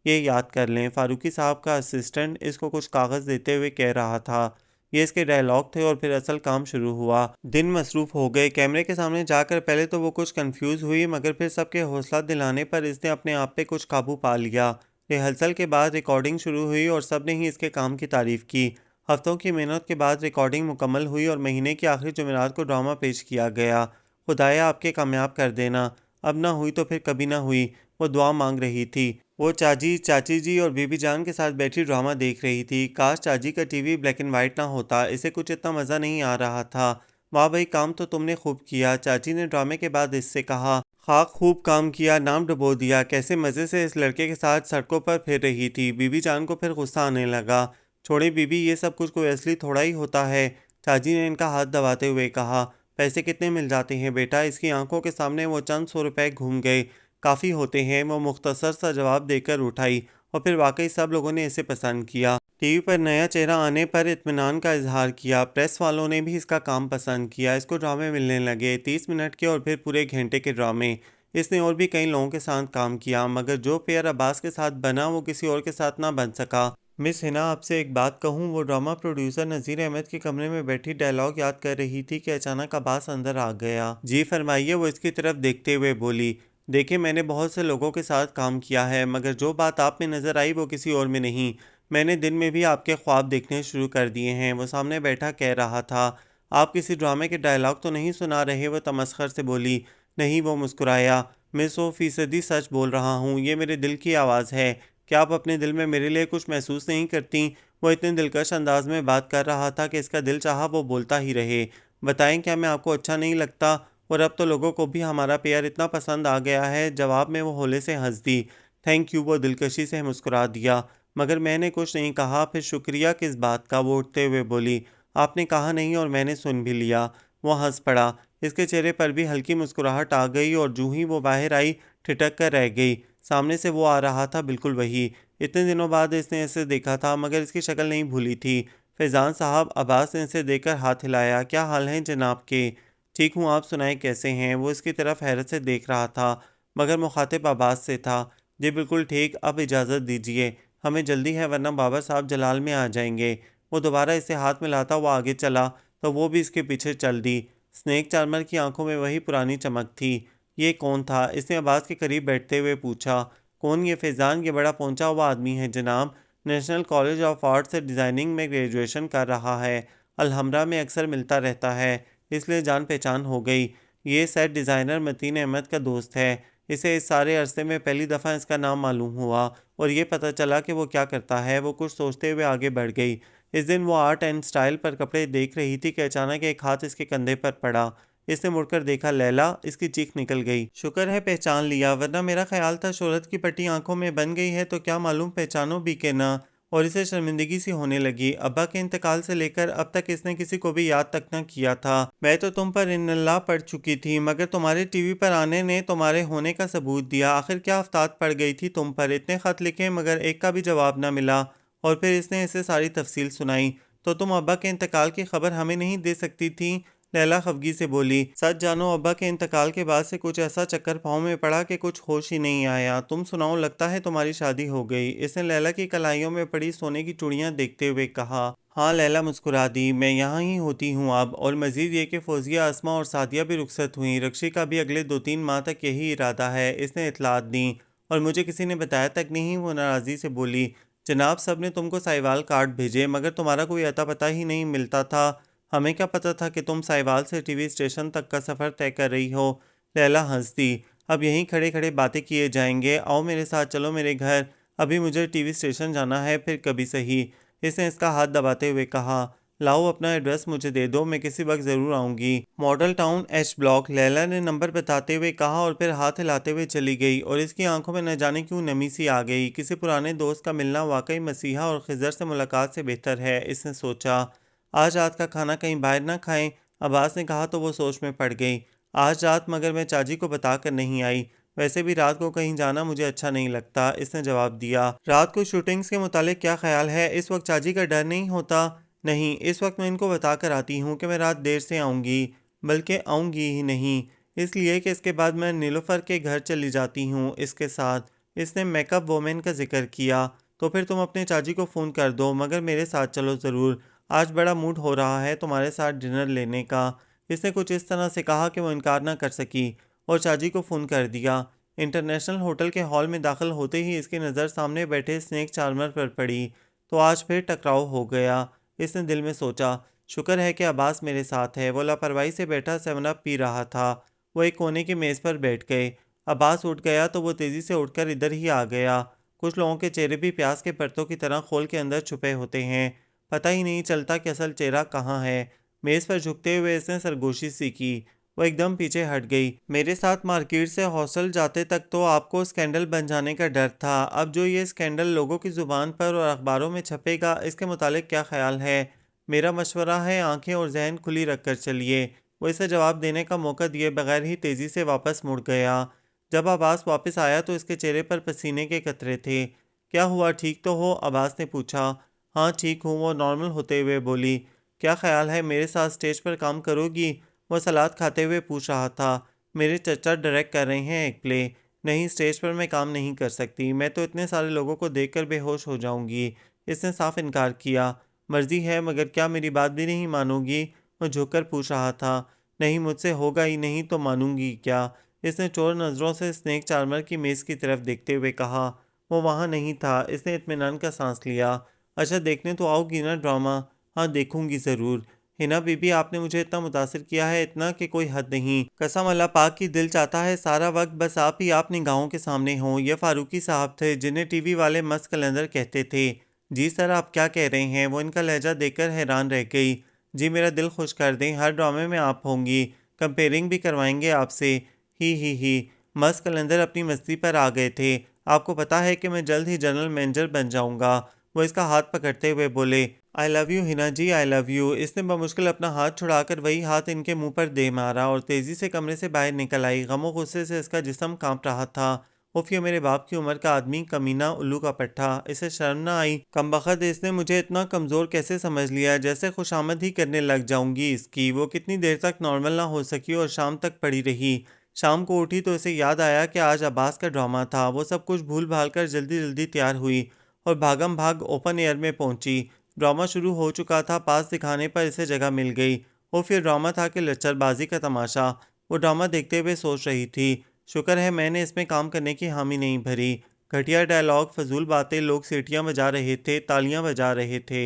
ये याद कर लें। फारूकी साहब का असिस्टेंट इसको कुछ कागज़ देते हुए कह रहा था। ये इसके डायलॉग थे और फिर असल काम शुरू हुआ। दिन मसरूफ़ हो गए। कैमरे के सामने जाकर पहले तो वो कुछ कंफ्यूज हुई, मगर फिर सबके हौसला दिलाने पर इसने अपने आप पे कुछ काबू पा लिया। रिहर्सल के बाद रिकॉर्डिंग शुरू हुई और सब ने ही इसके काम की तारीफ़ की। हफ्तों की मेहनत के बाद रिकॉर्डिंग मुकम्मल हुई और महीने की आखिरी जुमेरात को ड्रामा पेश किया गया। खुदाया आपके कामयाब कर देना। अब ना हुई तो फिर कभी ना हुई। वो दुआ मांग रही थी। वो चाची, चाची जी और बीबी जान के साथ बैठी ड्रामा देख रही थी। काश चाची का टीवी ब्लैक एंड वाइट ना होता, इसे कुछ इतना मज़ा नहीं आ रहा था। वाह भाई, काम तो तुमने खूब किया, चाची ने ड्रामे के बाद इससे कहा। हाँ, खूब काम किया, नाम डुबो दिया। कैसे मज़े से इस लड़के के साथ सड़कों पर फिर रही थी। बीबी जान को फिर गुस्सा आने लगा। छोड़े बीबी, ये सब कुछ कोई असली थोड़ा ही होता है। चाची ने इनका हाथ दबाते हुए कहा। पैसे कितने मिल जाते हैं बेटा? इसकी आंखों के सामने वो चंद सौ रुपए घूम गए। काफ़ी होते हैं, वो मुख्तसर सा जवाब देकर उठाई। और फिर वाकई सब लोगों ने इसे पसंद किया। टीवी पर नया चेहरा आने पर इत्मीनान का इजहार किया। प्रेस वालों ने भी इसका काम पसंद किया। इसको ड्रामे मिलने लगे, 30 मिनट के और फिर पूरे घंटे के ड्रामे। इसने और भी कई लोगों के साथ काम किया, मगर जो पेयर अब्बास के साथ बना वो किसी और के साथ ना बन सका। मिस हिना, आपसे एक बात कहूँ? वो ड्रामा प्रोड्यूसर नज़ीर अहमद के कमरे में बैठी डायलॉग याद कर रही थी कि अचानक अब्बास अंदर आ गया। जी फरमाइए, वो इसकी तरफ देखते हुए बोली। देखिए, मैंने बहुत से लोगों के साथ काम किया है, मगर जो बात आप में नज़र आई वो किसी और में नहीं। मैंने दिन में भी आपके ख्वाब देखने शुरू कर दिए हैं, वो सामने बैठा कह रहा था। आप किसी ड्रामे के डायलॉग तो नहीं सुना रहे? वो तमस्खर से बोली। नहीं, वो मुस्कुराया। मैं 100% सच बोल रहा हूँ, ये मेरे दिल की आवाज़ है। क्या आप अपने दिल में मेरे लिए कुछ महसूस नहीं करती? वो इतने दिलकश अंदाज में बात कर रहा था कि इसका दिल चाहा वो बोलता ही रहे। बताएं, क्या मैं आपको अच्छा नहीं लगता? और अब तो लोगों को भी हमारा प्यार इतना पसंद आ गया है। जवाब में वो होले से हंस दी। थैंक यू, वो दिलकशी से मुस्कुरा दिया। मगर मैंने कुछ नहीं कहा। फिर शुक्रिया किस बात का? वो उठते हुए बोली। आपने कहा नहीं और मैंने सुन भी लिया। वो हंस पड़ा। इसके चेहरे पर भी हल्की मुस्कुराहट आ गई और जूं ही वो बाहर आई, ठिठक कर रह गई। सामने से वो आ रहा था, बिल्कुल वही। इतने दिनों बाद इसने इसे देखा था, मगर इसकी शक्ल नहीं भूली थी। फैज़ान साहब, अब्बास ने इसे देखकर हाथ हिलाया। क्या हाल है जनाब के? ठीक हूँ, आप सुनाएं कैसे हैं? वो इसकी तरफ हैरत से देख रहा था, मगर मुखातिब अब्बास से था। जी बिल्कुल ठीक, अब इजाज़त दीजिए, हमें जल्दी है वरना बाबर साहब जलाल में आ जाएंगे। वो दोबारा इसे हाथ मिलाता हुआ आगे चला तो वो भी इसके पीछे चल दी। स्नेक चार्मर की आंखों में वही पुरानी चमक थी। ये कौन था? इसने अब्बास के करीब बैठते हुए पूछा। कौन? ये फैज़ान, ये बड़ा पहुंचा हुआ आदमी है जनाब। नेशनल कॉलेज ऑफ आर्ट से डिज़ाइनिंग में ग्रेजुएशन कर रहा है। अलहमरा में अक्सर मिलता रहता है, इसलिए जान पहचान हो गई। ये सेट डिज़ाइनर मतीन अहमद का दोस्त है। इसे इस सारे अरसे में पहली दफ़ा इसका नाम मालूम हुआ और ये पता चला कि वो क्या करता है। वो कुछ सोचते हुए आगे बढ़ गई। इस दिन वो आर्ट एंड स्टाइल पर कपड़े देख रही थी कि अचानक एक हाथ इसके कंधे पर पड़ा। इसने मुड़कर देखा। लैला! इसकी चीख निकल गई। शुक्र है पहचान लिया, वरना मेरा ख्याल था शोहरत की पट्टी आंखों में बन गई है तो क्या मालूम पहचानो भी के ना। और इसे शर्मिंदगी सी होने लगी। अब्बा के इंतकाल से लेकर अब तक इसने किसी को भी याद तक न किया था। मैं तो तुम पर इन्नल्लाह पढ़ चुकी थी, मगर तुम्हारे टीवी पर आने ने तुम्हारे होने का सबूत दिया। आखिर क्या आफताब पड़ गई थी तुम पर? इतने खत लिखे मगर एक का भी जवाब न मिला। और फिर इसने इसे सारी तफसील सुनाई। तो तुम अब्बा के इंतकाल की खबर हमें नहीं दे सकती थी? लैला खफगी से बोली। सच जानो अब्बा के इंतकाल के बाद से कुछ ऐसा चक्कर पाँव में पड़ा कि कुछ होश ही नहीं आया। तुम सुनाओ, लगता है तुम्हारी शादी हो गई। इसने लैला की कलाइयों में पड़ी सोने की चूड़ियां देखते हुए कहा। हाँ, लैला मुस्कुरा दी। मैं यहाँ ही होती हूँ अब। और मजीद ये कि फौजिया, अस्मा और सादिया भी रुखसत हुई। रक्षी का भी अगले 2-3 माह तक यही इरादा है। इसने इतलात दी और मुझे किसी ने बताया तक नहीं। वो नाराज़ी से बोली। जनाब, सब ने तुमको साहिवाल कार्ड भेजे मगर तुम्हारा कोई अता पता ही नहीं मिलता था। हमें क्या पता था कि तुम साहिवाल से टीवी स्टेशन तक का सफ़र तय कर रही हो। लैला हंस दी। अब यहीं खड़े खड़े बातें किए जाएंगे। आओ मेरे साथ चलो मेरे घर। अभी मुझे टीवी स्टेशन जाना है, फिर कभी सही। इसने इसका हाथ दबाते हुए कहा। लाओ अपना एड्रेस मुझे दे दो, मैं किसी वक्त ज़रूर आऊँगी। Model town H block, Laila ने नंबर बताते हुए कहा और फिर हाथ हिलाते हुए चली गई। और इसकी आंखों में न जाने क्यों नमी सी आ गई। किसी पुराने दोस्त का मिलना वाकई मसीहा और खिज़र से मुलाकात से बेहतर है, इसने सोचा। आज रात का खाना कहीं बाहर ना खाएं, अब्बास ने कहा तो वो सोच में पड़ गई। आज रात मगर मैं चाची को बता कर नहीं आई। वैसे भी रात को कहीं जाना मुझे अच्छा नहीं लगता, इसने जवाब दिया। रात को शूटिंग्स के मुतालिक क्या ख्याल है? इस वक्त चाची का डर नहीं होता? नहीं, इस वक्त मैं इनको बता कर आती हूँ कि मैं रात देर से आऊँगी, बल्कि आऊँगी ही नहीं, इसलिए कि इसके बाद मैं नीलोफर के घर चली जाती हूँ इसके साथ। इसने मेकअप वोमेन का जिक्र किया। तो फिर तुम अपने चाची को फ़ोन कर दो, मगर मेरे साथ चलो ज़रूर। आज बड़ा मूड हो रहा है तुम्हारे साथ डिनर लेने का। इसने कुछ इस तरह से कहा कि वो इनकार ना कर सकी और चाची को फ़ोन कर दिया। इंटरनेशनल होटल के हॉल में दाखिल होते ही इसकी नज़र सामने बैठे स्नेक चार्मर पर पड़ी। तो आज फिर टकराव हो गया, इसने दिल में सोचा। शुक्र है कि अब्बास मेरे साथ है। वो लापरवाही से बैठा 7 अप पी रहा था। वो एक कोने की मेज़ पर बैठ गए। अब्बास उठ गया तो वो तेज़ी से उठकर इधर ही आ गया। कुछ लोगों के चेहरे भी प्याज के परतों की तरह खोल के अंदर छुपे होते हैं, पता ही नहीं चलता कि असल चेहरा कहाँ है। मेज़ पर झुकते हुए इसने सरगोशी सी की। वो एकदम पीछे हट गई। मेरे साथ मार्केट से हॉस्टल जाते तक तो आपको स्कैंडल बन जाने का डर था। अब जो ये स्कैंडल लोगों की ज़ुबान पर और अखबारों में छपेगा, इसके मुतालिक क्या ख्याल है? मेरा मशवरा है आंखें और जहन खुली रख कर चलिए। वो इसे जवाब देने का मौका दिए बगैर ही तेज़ी से वापस मुड़ गया। जब अब्बास वापस आया तो इसके चेहरे पर पसीने के कतरे थे। क्या हुआ, ठीक तो हो? अब्बास ने पूछा। हाँ ठीक हूँ, वो नॉर्मल होते हुए बोली। क्या ख्याल है, मेरे साथ स्टेज पर काम करोगी? वो सलाद खाते हुए पूछ रहा था। मेरे चचा डायरेक्ट कर रहे हैं एक प्ले। नहीं, स्टेज पर मैं काम नहीं कर सकती, मैं तो इतने सारे लोगों को देखकर बेहोश हो जाऊंगी। इसने साफ इनकार किया। मर्जी है, मगर क्या मेरी बात भी नहीं मानोगी? वो झुककर पूछ रहा था। नहीं, मुझसे होगा ही नहीं तो मानूंगी क्या? इसने चोर नज़रों से स्नेक चार्मर की मेज़ की तरफ देखते हुए कहा। वो वहाँ नहीं था। इसने इत्मीनान का सांस लिया। अच्छा, देखने तो आओगी ना ड्रामा? हाँ, देखूंगी ज़रूर। हिना बीबी, आपने मुझे इतना मुतासिर किया है, इतना कि कोई हद नहीं। कसम अल्लाह पाक की, दिल चाहता है सारा वक्त बस आप निगाहों के सामने हों। ये फारूकी साहब थे जिन्हें टीवी वाले मस्त कलंदर कहते थे। जी सर, आप क्या कह रहे हैं? वो इनका लहजा देखकर हैरान रह गई। जी, मेरा दिल खुश कर दें, हर ड्रामे में आप होंगी, कंपेयरिंग भी करवाएंगे आपसे। ही। मस्त कलंदर अपनी मस्ती पर आ गए थे। आपको पता है कि मैं जल्द ही जनरल मैनेजर बन जाऊंगा। वो इसका हाथ पकड़ते हुए बोले। I love you Hina ji, I love you. इसने बमुश्किल अपना हाथ छुड़ाकर वही हाथ इनके मुंह पर दे मारा और तेजी से कमरे से बाहर निकल आई। गमो गुस्से से इसका जिस्म कांप रहा था। उफ, ये मेरे बाप की उम्र का आदमी, कमीना, उल्लू का पट्टा। इसे शर्म ना आई? कमबख्त, इसने मुझे इतना कमज़ोर कैसे समझ लिया, जैसे खुशामद ही करने लग जाऊंगी इसकी। वो कितनी देर तक नॉर्मल ना हो सकी और शाम तक पड़ी रही। शाम को उठी तो इसे याद आया कि आज अब्बास का ड्रामा था। वो सब कुछ भूल भाल कर जल्दी जल्दी तैयार हुई और भागम भाग ओपन एयर में पहुंची। ड्रामा शुरू हो चुका था। पास दिखाने पर इसे जगह मिल गई। वो फिर ड्रामा था कि लच्चरबाजी का तमाशा। वो ड्रामा देखते हुए सोच रही थी। शुक्र है मैंने इसमें काम करने की हामी नहीं भरी। घटिया डायलॉग, फजूल बातें, लोग सीटियां बजा रहे थे, तालियां बजा रहे थे।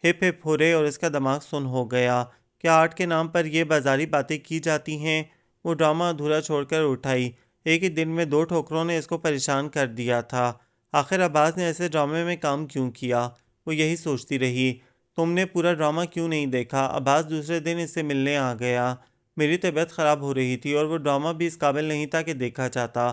हिप हिप हो रहे और इसका दिमाग सुन हो गया। क्या आर्ट के नाम पर ये बाजारी बातें की जाती हैं? वो ड्रामा अधूरा छोड़कर उठ आई। एक ही दिन में 2 ठोकरों ने इसको परेशान कर दिया था। आखिर अब्बास ने ऐसे ड्रामे में काम क्यों किया? वो यही सोचती रही। तुमने पूरा ड्रामा क्यों नहीं देखा? अब्बास दूसरे दिन इससे मिलने आ गया। मेरी तबीयत ख़राब हो रही थी और वो ड्रामा भी इस काबिल नहीं था कि देखा जाता।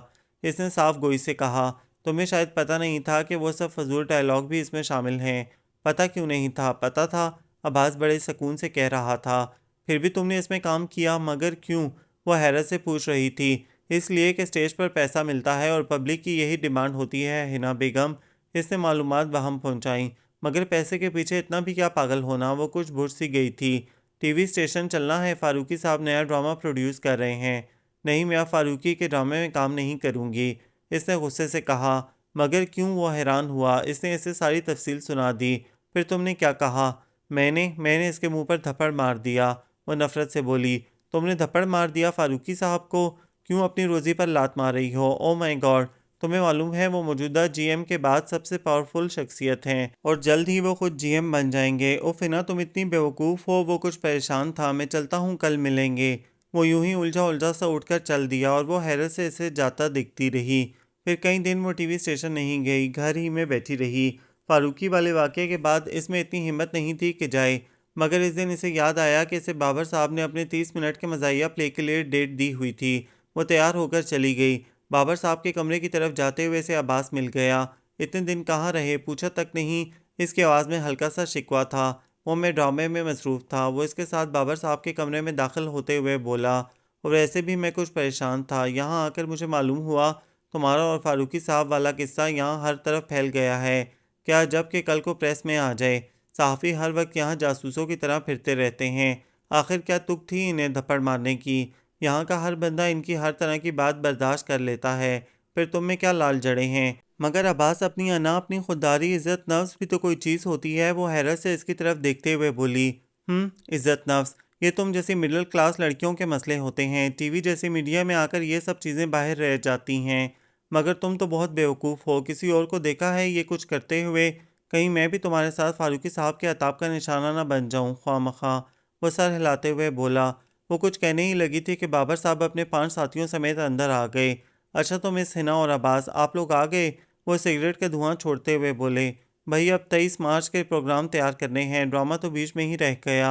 इसने साफ गोई से कहा। तुम्हें शायद पता नहीं था कि वो सब फजूल डायलॉग भी इसमें शामिल हैं। पता क्यों नहीं था? पता था, अब्बास बड़े सुकून से कह रहा था। फिर भी तुमने इसमें काम किया, मगर क्यों? वो हैरत से पूछ रही थी। इसलिए कि स्टेज पर पैसा मिलता है और पब्लिक की यही डिमांड होती है हिना बेगम। इसने मालूमात बहम पहुंचाई। मगर पैसे के पीछे इतना भी क्या पागल होना। वो कुछ बुझ सी गई थी। टीवी स्टेशन चलना है, फारूकी साहब नया ड्रामा प्रोड्यूस कर रहे हैं। नहीं, मैं अब फारूकी के ड्रामे में काम नहीं करूँगी, इसने गुस्से से कहा। मगर क्यों, वो हैरान हुआ। इसने इसे सारी तफसील सुना दी। फिर तुमने क्या कहा? मैंने इसके मुंह पर थप्पड़ मार दिया। वो नफरत से बोली। तुमने थप्पड़ मार दिया फारूकी साहब को? क्यों अपनी रोज़ी पर लात मार रही हो? Oh my God! तुम्हें मालूम है वो मौजूदा जीएम के बाद सबसे पावरफुल शख्सियत हैं और जल्द ही वो खुद जीएम बन जाएंगे। उफ ना, तुम इतनी बेवकूफ़ हो। वो कुछ परेशान था। मैं चलता हूँ, कल मिलेंगे। वो यूं ही उलझा उलझा सा उठकर चल दिया और वो हैरत से इसे जाता दिखती रही। फिर कई दिन वो टीवी स्टेशन नहीं गई, घर ही में बैठी रही। फारूकी वाले वाक़े के बाद इसमें इतनी हिम्मत नहीं थी कि जाए, मगर इस दिन इसे याद आया कि इसे बाबर साहब ने अपने 30 मिनट के मज़ाहिया प्ले के लिए डेट दी हुई थी। वो तैयार होकर चली गई। बाबर साहब के कमरे की तरफ जाते हुए इसे अब्बास मिल गया। इतने दिन कहाँ रहे, पूछा तक नहीं। इसकी आवाज़ में हल्का सा शिकवा था। वो मैं ड्रामे में मसरूफ़ था। वो इसके साथ बाबर साहब के कमरे में दाखिल होते हुए बोला। और वैसे भी मैं कुछ परेशान था। यहाँ आकर मुझे मालूम हुआ तुम्हारा और फारूकी साहब वाला किस्सा यहाँ हर तरफ फैल गया है। क्या अजब कि कल को प्रेस में आ जाए। सहाफ़ी हर वक्त यहाँ जासूसों की तरह फिरते रहते हैं। आखिर क्या तुक थी इन्हें धप्पड़ मारने की? यहाँ का हर बंदा इनकी हर तरह की बात बर्दाश्त कर लेता है। फिर तुम में क्या लाल जड़े हैं? मगर अब्बास, अपनी अना, अपनी खुददारी, इज़्ज़त नफ्स भी तो कोई चीज़ होती है। वो हैरत से इसकी तरफ देखते हुए बोली। इज़्ज़त नफ्स, ये तुम जैसी मिडिल क्लास लड़कियों के मसले होते हैं। टीवी जैसी मीडिया में आकर ये सब चीज़ें बाहर रह जाती हैं। मगर तुम तो बहुत बेवकूफ़ हो। किसी और को देखा है ये कुछ करते हुए? कहीं मैं भी तुम्हारे साथ फारूकी साहब के अताब का निशाना न बन जाऊँ ख्वामखा। वो सर हिलाते हुए बोला। वो कुछ कहने ही लगी थी कि बाबर साहब अपने 5 साथियों समेत अंदर आ गए। अच्छा तो मिस हिना और अब्बास, आप लोग आ गए? वो सिगरेट का धुआं छोड़ते हुए बोले। भाई, अब 23 मार्च के प्रोग्राम तैयार करने हैं, ड्रामा तो बीच में ही रह गया।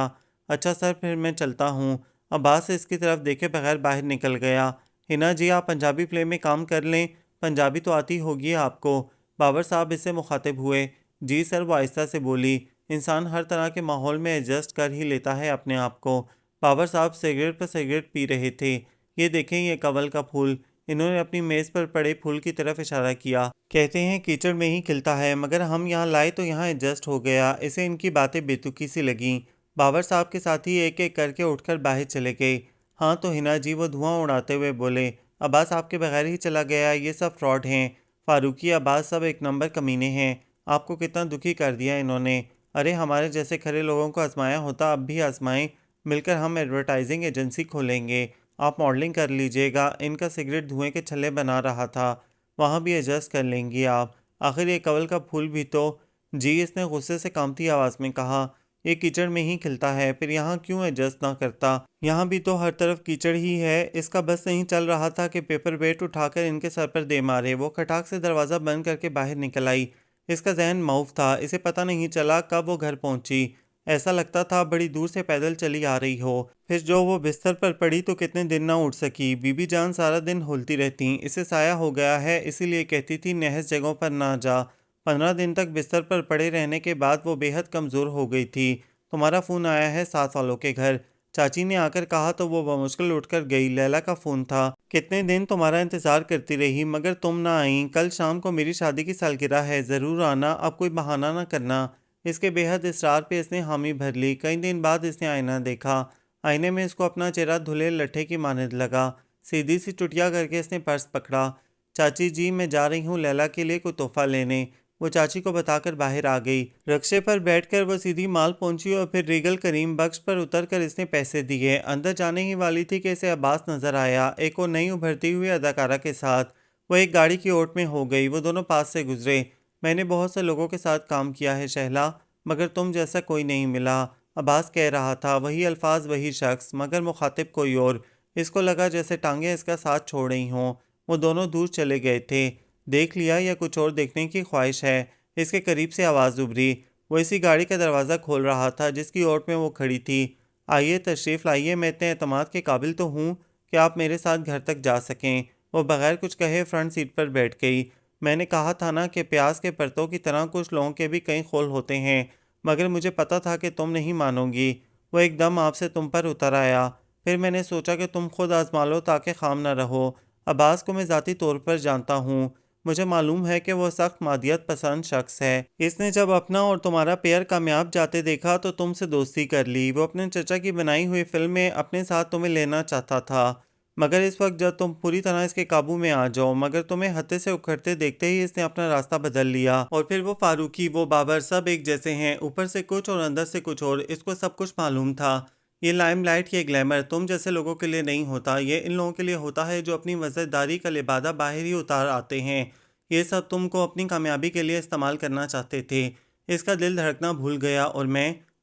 अच्छा सर, फिर मैं चलता हूँ। अब्बास इसकी तरफ देखे बगैर बाहर निकल गया। हिना जी, आप पंजाबी प्ले में काम कर लें, पंजाबी तो आती होगी आपको। बाबर साहब इससे मुखातिब हुए। जी सर, वो आहिस्ता से बोली। इंसान हर तरह के माहौल में एडजस्ट कर ही लेता है अपने आप को। बाबर साहब सिगरेट पर सिगरेट पी रहे थे। ये देखें, ये कवल का फूल। इन्होंने अपनी मेज़ पर पड़े फूल की तरफ इशारा किया। कहते हैं कीचड़ में ही खिलता है, मगर हम यहाँ लाए तो यहाँ एडजस्ट हो गया। इसे इनकी बातें बेतुकी सी लगीं। बाबर साहब के साथी एक एक करके उठकर बाहर चले गए। हाँ तो हिना जी, वो धुआं उड़ाते हुए बोले। अब्बास आपके बगैर ही चला गया। ये सब फ्रॉड हैं। फारूकी, अब्बास सब एक नंबर कमीने हैं। आपको कितना दुखी कर दिया इन्होंने। अरे हमारे जैसे खरे लोगों को आजमाया होता, अब भी आजमाएं। मिलकर हम एडवर्टाइजिंग एजेंसी खोलेंगे। आप मॉडलिंग कर लीजिएगा। इनका सिगरेट धुएं के छल्ले बना रहा था, वहाँ भी एडजस्ट कर लेंगी आप। आखिर ये कवल का फूल भी तो। जी, इसने गुस्से से कांपती आवाज़ में कहा। ये कीचड़ में ही खिलता है, फिर यहाँ क्यों एडजस्ट ना करता? यहाँ भी तो हर तरफ कीचड़ ही है। इसका बस नहीं चल रहा था कि पेपर वेट उठाकर इनके सर पर दे मारे। वो खटाक से दरवाज़ा बंद करके बाहर निकल आई। इसका जहन मऊफ था। इसे पता नहीं चला कब वो घर पहुंची। ऐसा लगता था बड़ी दूर से पैदल चली आ रही हो। फिर जो वो बिस्तर पर पड़ी तो कितने दिन ना उठ सकी। बीबी जान सारा दिन हुलती रहती। इसे साया हो गया है, इसीलिए कहती थी नहस जगहों पर ना जा। 15 दिन तक बिस्तर पर पड़े रहने के बाद वो बेहद कमज़ोर हो गई थी। तुम्हारा फ़ोन आया है साथ वालों के घर, चाची ने आकर कहा तो वो बमुश्किल उठकर गई। लैला का फ़ोन था। कितने दिन तुम्हारा इंतज़ार करती रही, मगर तुम ना आई। कल शाम को मेरी शादी की सालगिरह है, ज़रूर आना। अब कोई बहाना ना करना। इसके बेहद इसरार पे इसने हामी भर ली। कई दिन बाद इसने आईना देखा। आईने में इसको अपना चेहरा धुले लट्ठे की मानद लगा। सीधी सी चुटिया करके इसने पर्स पकड़ा। चाची जी, मैं जा रही हूँ लैला के लिए कोई तोहफा लेने। वो चाची को बताकर बाहर आ गई। रक्शे पर बैठकर वो सीधी माल पहुंची और फिर रीगल करीम बख्श पर उतरकर इसने पैसे दिए। अंदर जाने ही वाली थी कि इसे अब्बास नजर आया, एक और नई उभरती हुई अदाकारा के साथ। वो एक गाड़ी की ओट में हो गई। वो दोनों पास से गुजरे। मैंने बहुत से लोगों के साथ काम किया है शहला, मगर तुम जैसा कोई नहीं मिला। अब्बास कह रहा था, वही अल्फाज, वही शख्स, मगर मुखातिब कोई और। इसको लगा जैसे टांगे इसका साथ छोड़ रही हों। वो दोनों दूर चले गए थे। देख लिया या कुछ और देखने की ख्वाहिश है? इसके करीब से आवाज़ उभरी। वो इसी गाड़ी का दरवाज़ा खोल रहा था जिसकी ओट में वो खड़ी थी। आइए तशरीफ़ लाइए, मैं इतने एतमाद के काबिल तो हूँ कि आप मेरे साथ घर तक जा सकें। वो बगैर कुछ कहे फ्रंट सीट पर बैठ गई। मैंने कहा था ना कि प्याज के परतों की तरह कुछ लोगों के भी कई खोल होते हैं, मगर मुझे पता था कि तुम नहीं मानोगी। वो एकदम आपसे तुम पर उतर आया। फिर मैंने सोचा कि तुम खुद आजमा लो ताकि खाम ना रहो। अब्बास को मैं ज़ाती तौर पर जानता हूँ। मुझे मालूम है कि वो सख्त मादियत पसंद शख्स है। इसने जब अपना और तुम्हारा पेयर कामयाब जाते देखा तो तुमसे दोस्ती कर ली। वो अपने चचा की बनाई हुई फिल्म में अपने साथ तुम्हें लेना चाहता था, मगर इस वक्त जब तुम पूरी तरह इसके काबू में आ जाओ, मगर तुम्हें हत्थे से उखड़ते देखते ही इसने अपना रास्ता बदल लिया। और फिर वो फारूकी, वो बाबर, सब एक जैसे हैं, ऊपर से कुछ और अंदर से कुछ और। इसको सब कुछ मालूम था। ये लाइमलाइट, ये ग्लैमर तुम जैसे लोगों के लिए नहीं होता, ये इन लोगों के लिए होता है जो अपनी वज़ीरदारी का लिबादा बाहर ही उतार आते हैं। ये सब तुमको अपनी कामयाबी के लिए इस्तेमाल करना चाहते थे। इसका दिल धड़कना भूल गया और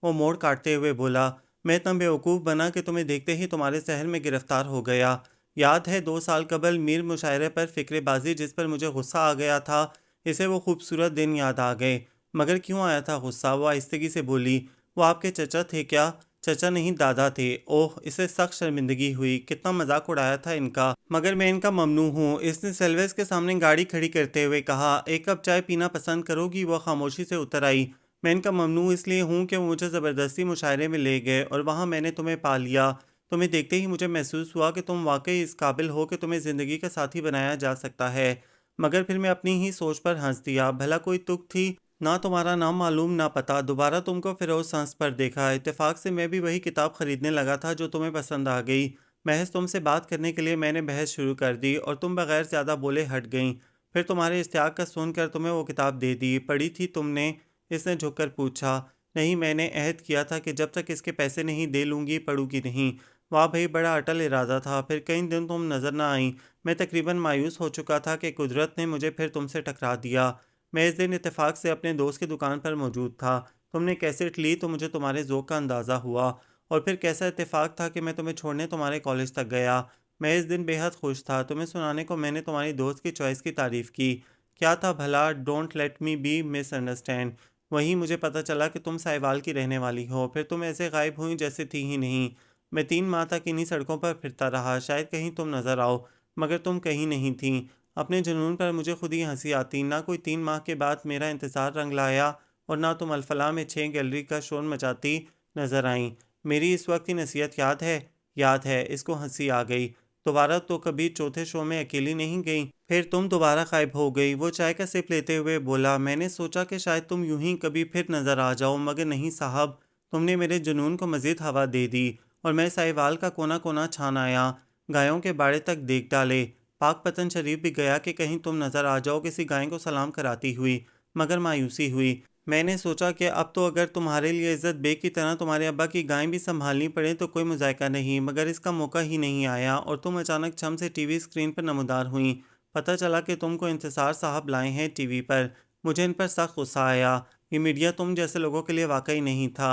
वो मोड़ काटते हुए बोला, मैं इतना बेवकूफ़ बना कि तुम्हें देखते ही तुम्हारे शहर में गिरफ्तार हो गया। याद है 2 साल कबल मीर मुशायरे पर फ़िक्रेबाज़ी जिस पर मुझे गुस्सा आ गया था, इसे वो खूबसूरत दिन याद आ गए। मगर क्यों आया था गुस्सा? वो आहिस्तगी से बोली, वो आपके चचा थे क्या? चचा नहीं, दादा थे। ओह, इसे सख्त शर्मिंदगी हुई। कितना मजाक उड़ाया था इनका। मगर मैं इनका ममनू हूँ। इसने सेल्वेस के सामने गाड़ी खड़ी करते हुए कहा, एक कप चाय पीना पसंद करोगी? वह खामोशी से उतर आई। मैं इनका ममनू इसलिए हूँ कि वो मुझे ज़बरदस्ती मुशायरे में ले गए और वहाँ मैंने तुम्हें पा लिया। तुम्हें देखते ही मुझे महसूस हुआ कि तुम वाकई इस काबिल हो कि तुम्हें ज़िंदगी का साथी बनाया जा सकता है। मगर फिर मैं अपनी ही सोच पर हंस दिया। भला कोई तुक थी? ना तुम्हारा नाम मालूम ना पता। दोबारा तुमको फिरोज सांस पर देखा। इत्तेफाक से मैं भी वही किताब खरीदने लगा था जो तुम्हें पसंद आ गई। महज तुमसे बात करने के लिए मैंने बहस शुरू कर दी और तुम बगैर ज़्यादा बोले हट गईं। फिर तुम्हारे इश्तियाक का सुनकर तुम्हें वो किताब दे दी। पढ़ी थी तुमने? इसने झुककर पूछा। नहीं, मैंने अहद किया था कि जब तक इसके पैसे नहीं दे लूँगी पढ़ूंगी नहीं। वाह भाई, बड़ा अटल इरादा था। फिर कई दिन तुम नज़र ना आई। मैं तकरीबन मायूस हो चुका था कि कुदरत ने मुझे फिर तुमसे टकरा दिया। मैं इस दिन इत्तेफाक से अपने दोस्त की दुकान पर मौजूद था। तुमने कैसेट ली तो मुझे तुम्हारे ज़ौक़ का अंदाज़ा हुआ। और फिर कैसा इत्तेफाक था कि मैं तुम्हें छोड़ने तुम्हारे कॉलेज तक गया। मैं इस दिन बेहद खुश था। तुम्हें सुनाने को मैंने तुम्हारी दोस्त की चॉइस की तारीफ़ की। क्या था भला? Don't let me be misunderstand. वहीं मुझे पता चला कि तुम साहिवाल की रहने वाली हो। फिर तुम ऐसे गायब हुई जैसे थी ही नहीं। मैं 3 माह तक इन्हीं सड़कों पर फिरता रहा, शायद कहीं तुम नज़र आओ, मगर तुम कहीं नहीं थी। अपने जुनून पर मुझे खुद ही हंसी आती। ना कोई 3 माह के बाद मेरा इंतज़ार रंग लाया और ना तुम अल्फला में 6 गैलरी का शोर मचाती नजर आईं। मेरी इस वक्त की नसीहत याद है? याद है। इसको हंसी आ गई। दोबारा तो कभी चौथे शो में अकेली नहीं गई। फिर तुम दोबारा गायब हो गई। वो चाय का सिप लेते हुए बोला, मैंने सोचा कि शायद तुम यूं ही कभी फिर नज़र आ जाओ, मगर नहीं साहब। तुमने मेरे जुनून को मज़ीद हवा दे दी और मैं साहिवाल का कोना कोना छान आया। गायों के बाड़े तक देख डाले। पाक पतन शरीफ भी गया कि कहीं तुम नज़र आ जाओ किसी गाय को सलाम कराती हुई, मगर मायूसी हुई। मैंने सोचा कि अब तो अगर तुम्हारे लिए इज़्ज़त बेग की तरह तुम्हारे अब्बा की गाय भी संभालनी पड़े तो कोई मुज़ायका नहीं, मगर इसका मौका ही नहीं आया और तुम अचानक छम से टीवी स्क्रीन पर नमूदार हुई। पता चला कि तुमको इंतज़ार साहब लाए हैं टीवी पर। मुझे इन पर सख्त गुस्सा आया। ये मीडिया तुम जैसे लोगों के लिए वाकई नहीं था।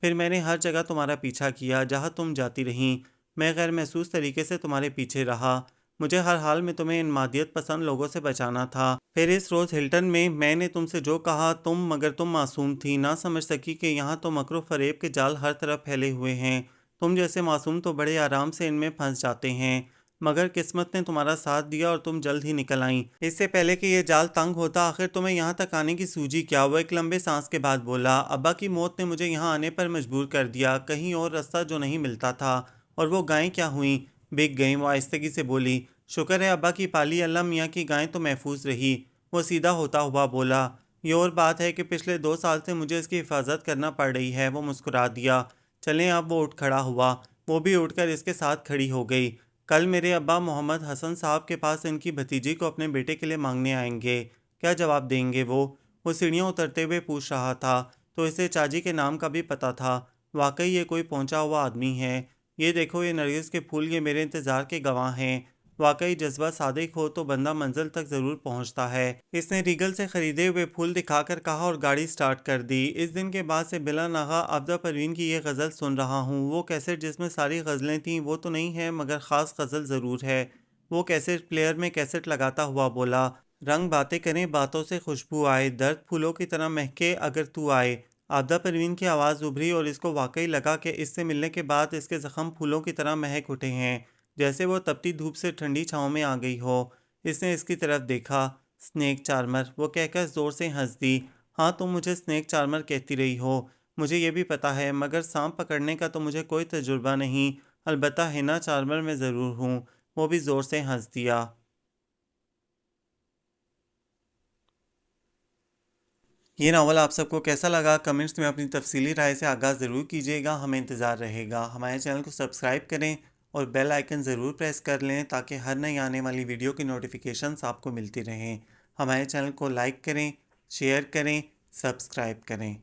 फिर मैंने हर जगह तुम्हारा पीछा किया, जहाँ तुम जाती रहीं। मैं गैर महसूस तरीके से तुम्हारे पीछे रहा। मुझे हर हाल में तुम्हें इन मादियत पसंद लोगों से बचाना था। फिर इस रोज़ हिल्टन में मैंने तुमसे जो कहा, मगर तुम मासूम थी, ना समझ सकी कि यहाँ तो मकरो फ़रेब के जाल हर तरफ फैले हुए हैं। तुम जैसे मासूम तो बड़े आराम से इनमें फंस जाते हैं। मगर किस्मत ने तुम्हारा साथ दिया और तुम जल्द ही निकल आईं। इससे पहले कि ये जाल तंग होता, आखिर तुम्हें यहाँ तक आने की सूझी क्या? वो एक लंबे सांस के बाद बोला, अब्बा की मौत ने मुझे यहाँ आने पर मजबूर कर दिया, कहीं और रास्ता जो नहीं मिलता था। और वो गायें क्या हुईं? बिक गईं। वो आहिस्तगी से बोली, शुक्र है अब्बा की पाली अल्लाह मियाँ की गायें तो महफूज रही। वो सीधा होता हुआ बोला, ये और बात है कि पिछले 2 साल से मुझे इसकी हिफाजत करना पड़ रही है। वो मुस्कुरा दिया। चलें अब। वो उठ खड़ा हुआ। वो भी उठकर इसके साथ खड़ी हो गई। कल मेरे अब्बा मोहम्मद हसन साहब के पास इनकी भतीजी को अपने बेटे के लिए मांगने आएंगे। क्या जवाब देंगे वो सीढ़ियाँ उतरते हुए पूछ रहा था। तो इसे चाची के नाम का भी पता था। वाकई ये कोई पहुंचा हुआ आदमी है। ये देखो, ये नरगिस के फूल, ये मेरे इंतज़ार के गवाह हैं। वाकई जज्बा सादिक हो तो बंदा मंजिल तक ज़रूर पहुंचता है। इसने रीगल से ख़रीदे हुए फूल दिखाकर कहा और गाड़ी स्टार्ट कर दी। इस दिन के बाद से बिला नागा आबदा परवीन की ये गज़ल सुन रहा हूँ। वो कैसेट जिसमें सारी गज़लें थीं वो तो नहीं है, मगर ख़ास गज़ल ज़रूर है। वो कैसेट प्लेयर में कैसेट लगाता हुआ बोला, रंग बातें करें, बातों से खुशबू आए, दर्द फूलों की तरह महके अगर तू आए। आबदा परवीन की आवाज़ उभरी और इसको वाकई लगा कि इससे मिलने के बाद इसके ज़ख्म फूलों की तरह महक उठे हैं, जैसे वो तपती धूप से ठंडी छाँव में आ गई हो। इसने इसकी तरफ देखा। स्नेक चार्मर, वो कहकर ज़ोर से हंस दी। हाँ, तुम मुझे स्नेक चार्मर कहती रही हो, मुझे ये भी पता है, मगर सांप पकड़ने का तो मुझे कोई तजुर्बा नहीं। अलबत्ता हिना चार्मर में ज़रूर हूँ। वो भी ज़ोर से हंस दिया। ये नावल आप सबको कैसा लगा कमेंट्स में अपनी तफसीली राय से आगाज़ ज़रूर कीजिएगा। हमें इंतज़ार रहेगा। हमारे चैनल को सब्सक्राइब करें और बेल आइकन ज़रूर प्रेस कर लें ताकि हर नई आने वाली वीडियो की नोटिफिकेशंस आपको मिलती रहें। हमारे चैनल को लाइक करें, शेयर करें, सब्सक्राइब करें।